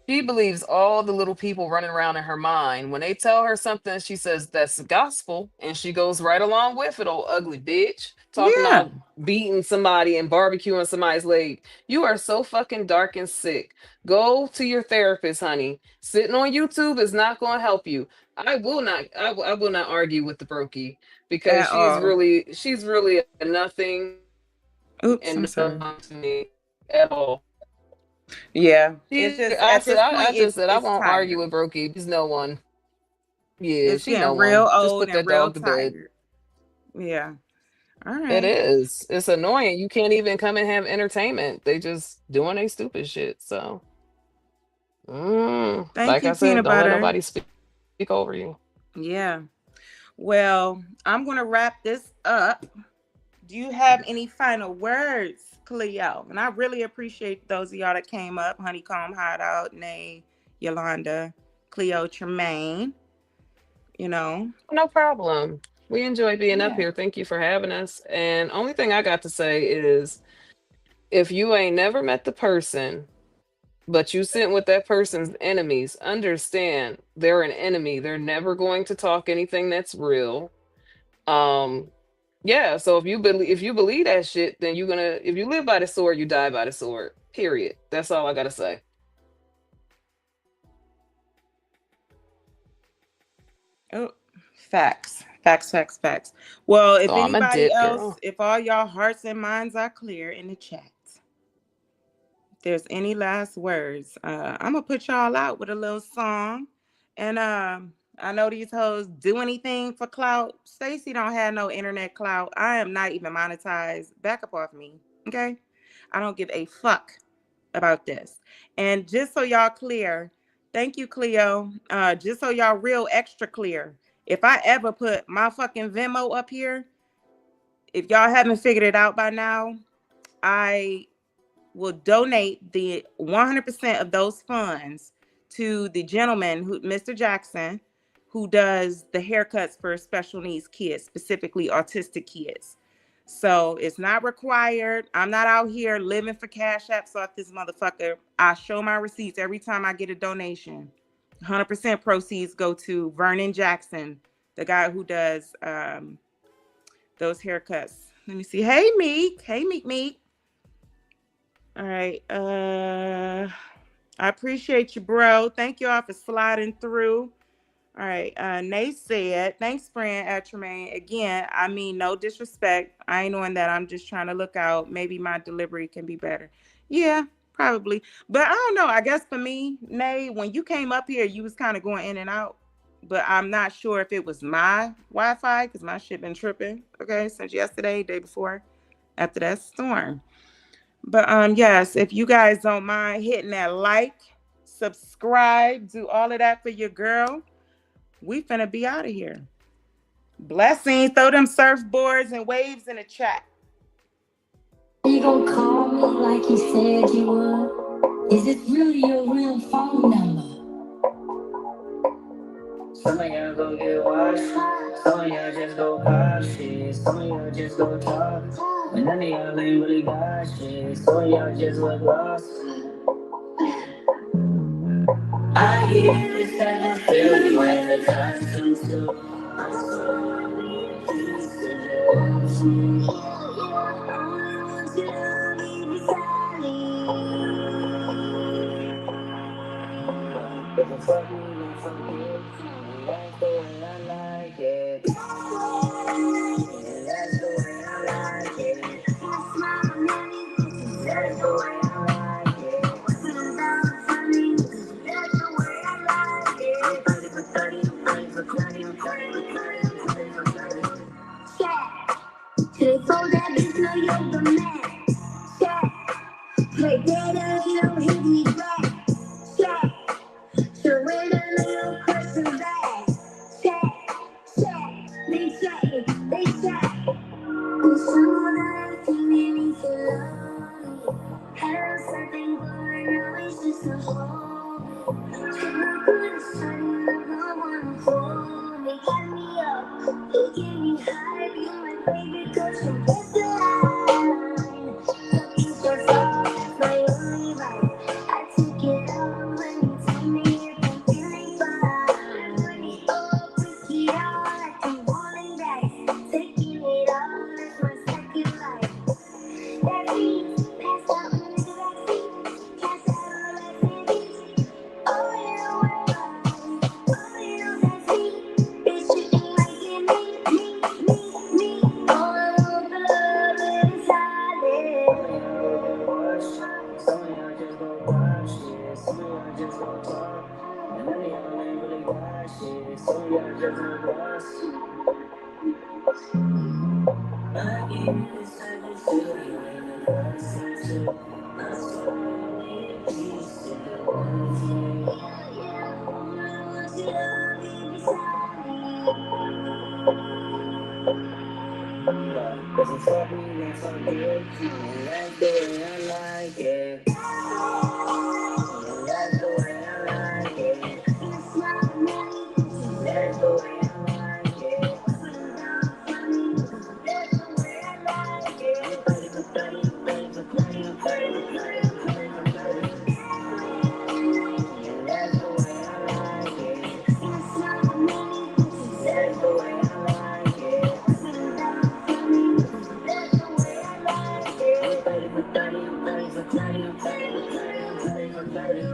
she believes all the little people running around in her mind. When they tell her something, she says that's the gospel, and she goes right along with it, old ugly bitch. Talking Yeah. about beating somebody and barbecuing somebody's leg. You are so fucking dark and sick. Go to your therapist, honey. Sitting on YouTube is not going to help you. I will not argue with the brokey because At all. she's really a nothing and no Oops, I'm one to sorry. me at all. Yeah. It's She, just I at said, this I point just said I it's won't argue tired. with Brokey. She's no one. Yeah, It's she no getting one. real Just old put and that real dog to bed. tired. Yeah. All It right. is. It's annoying. You can't even come and have entertainment. They just doing a stupid shit. So, Thank like I you, said, peanut don't let butter. nobody speak over you. Yeah. Well, I'm gonna wrap this up. Do you have any final words, Cleo? And I really appreciate those of y'all that came up. Honeycomb Hideout, Nay, Yolanda, Cleo Tremaine. You know. No problem. We enjoy being up Yeah. here. Thank you for having us. And only thing I got to say is, if you ain't never met the person, but you sit with that person's enemies, understand they're an enemy. They're never going to talk anything that's real. Um, yeah, so if you believe that shit, then you're gonna if you live by the sword, you die by the sword. Period. That's all I gotta say. Oh, facts, facts, facts, facts. Well, if Oh, I'm a anybody dip else, girl. if all y'all hearts and minds are clear in the chat, if there's any last words, I'm gonna put y'all out with a little song. And I know these hoes do anything for clout. Stacy don't have no internet clout. I am not even monetized. Back up off me, okay? I don't give a fuck about this. And just so y'all clear, thank you, Cleo. Just so y'all real extra clear, if I ever put my fucking Venmo up here, if y'all haven't figured it out by now, I will donate the 100% of those funds to the gentleman who, Mr. Jackson, who does the haircuts for special needs kids, specifically autistic kids. So it's not required. I'm not out here living for cash apps off this motherfucker. I show my receipts every time I get a donation. 100% proceeds go to Vernon Jackson, the guy who does those haircuts. Let me see. Hey, Meek. Hey, Meek Meek. All right. I appreciate you, bro. Thank y'all for sliding through. All right. Nate said, thanks, friend, Tremaine. Again, I mean, no disrespect. I ain't on that. I'm just trying to look out. Maybe my delivery can be better. Yeah, probably. But I don't know. I guess for me, Nate, when you came up here, you was kind of going in and out. But I'm not sure if it was my Wi-Fi because my shit been tripping. Okay, since yesterday, day before, after that storm. But yes, if you guys don't mind hitting that like, subscribe, do all of that for your girl, we finna be out of here. Blessings, throw them surfboards and waves in the chat. You gonna call me like you said you would? Is this really your real phone number? Some of y'all go get washed. Some of y'all just go pop shit. Some of y'all just go talk. But none of y'all ain't really got shit. Some of y'all just look lost. I hear this and I feel you when the time comes to. mad. Shot. Take that little hit me back. Shot. Surrender little question back. Chat. Chat. They chat. They chat. Cause someone I think they need to love me. Had something going on, it's just a home. Should I put a sun, no one hold me. Got me up, you give me hype. You my baby, cause you get the line. Looking so far, that's my only right. I take it all when you tell me if I'm feeling fine. When it all puts it all like I'm falling back. Taking it all, that's my second life. That beat, pass out in the backseat. Pass out all that baby. Oh, you know what I oh, you know that's me. It's treating like it me. All over love is silent. Some of y'all just gon' watch shit. Some of y'all just gon' talk. And none of y'all ain't really got shit. Some of y'all just gon' watch. I give you this type of feel you ain't never seen too. I swear I need peace if you want to. Yeah, I want you to be beside me. Cause you fuck me, then forget you. And that's the way I like it. And that's the way I like it. It's not me. That's the way I like it. That's the way I like it. Ready for 30, ready for 30, ready for 30, ready for 30. And that's the way I like it. It's not me. That's the way I like it. That's the way I like it. Ready for 30, ready for 30, ready for 30, ready for 30.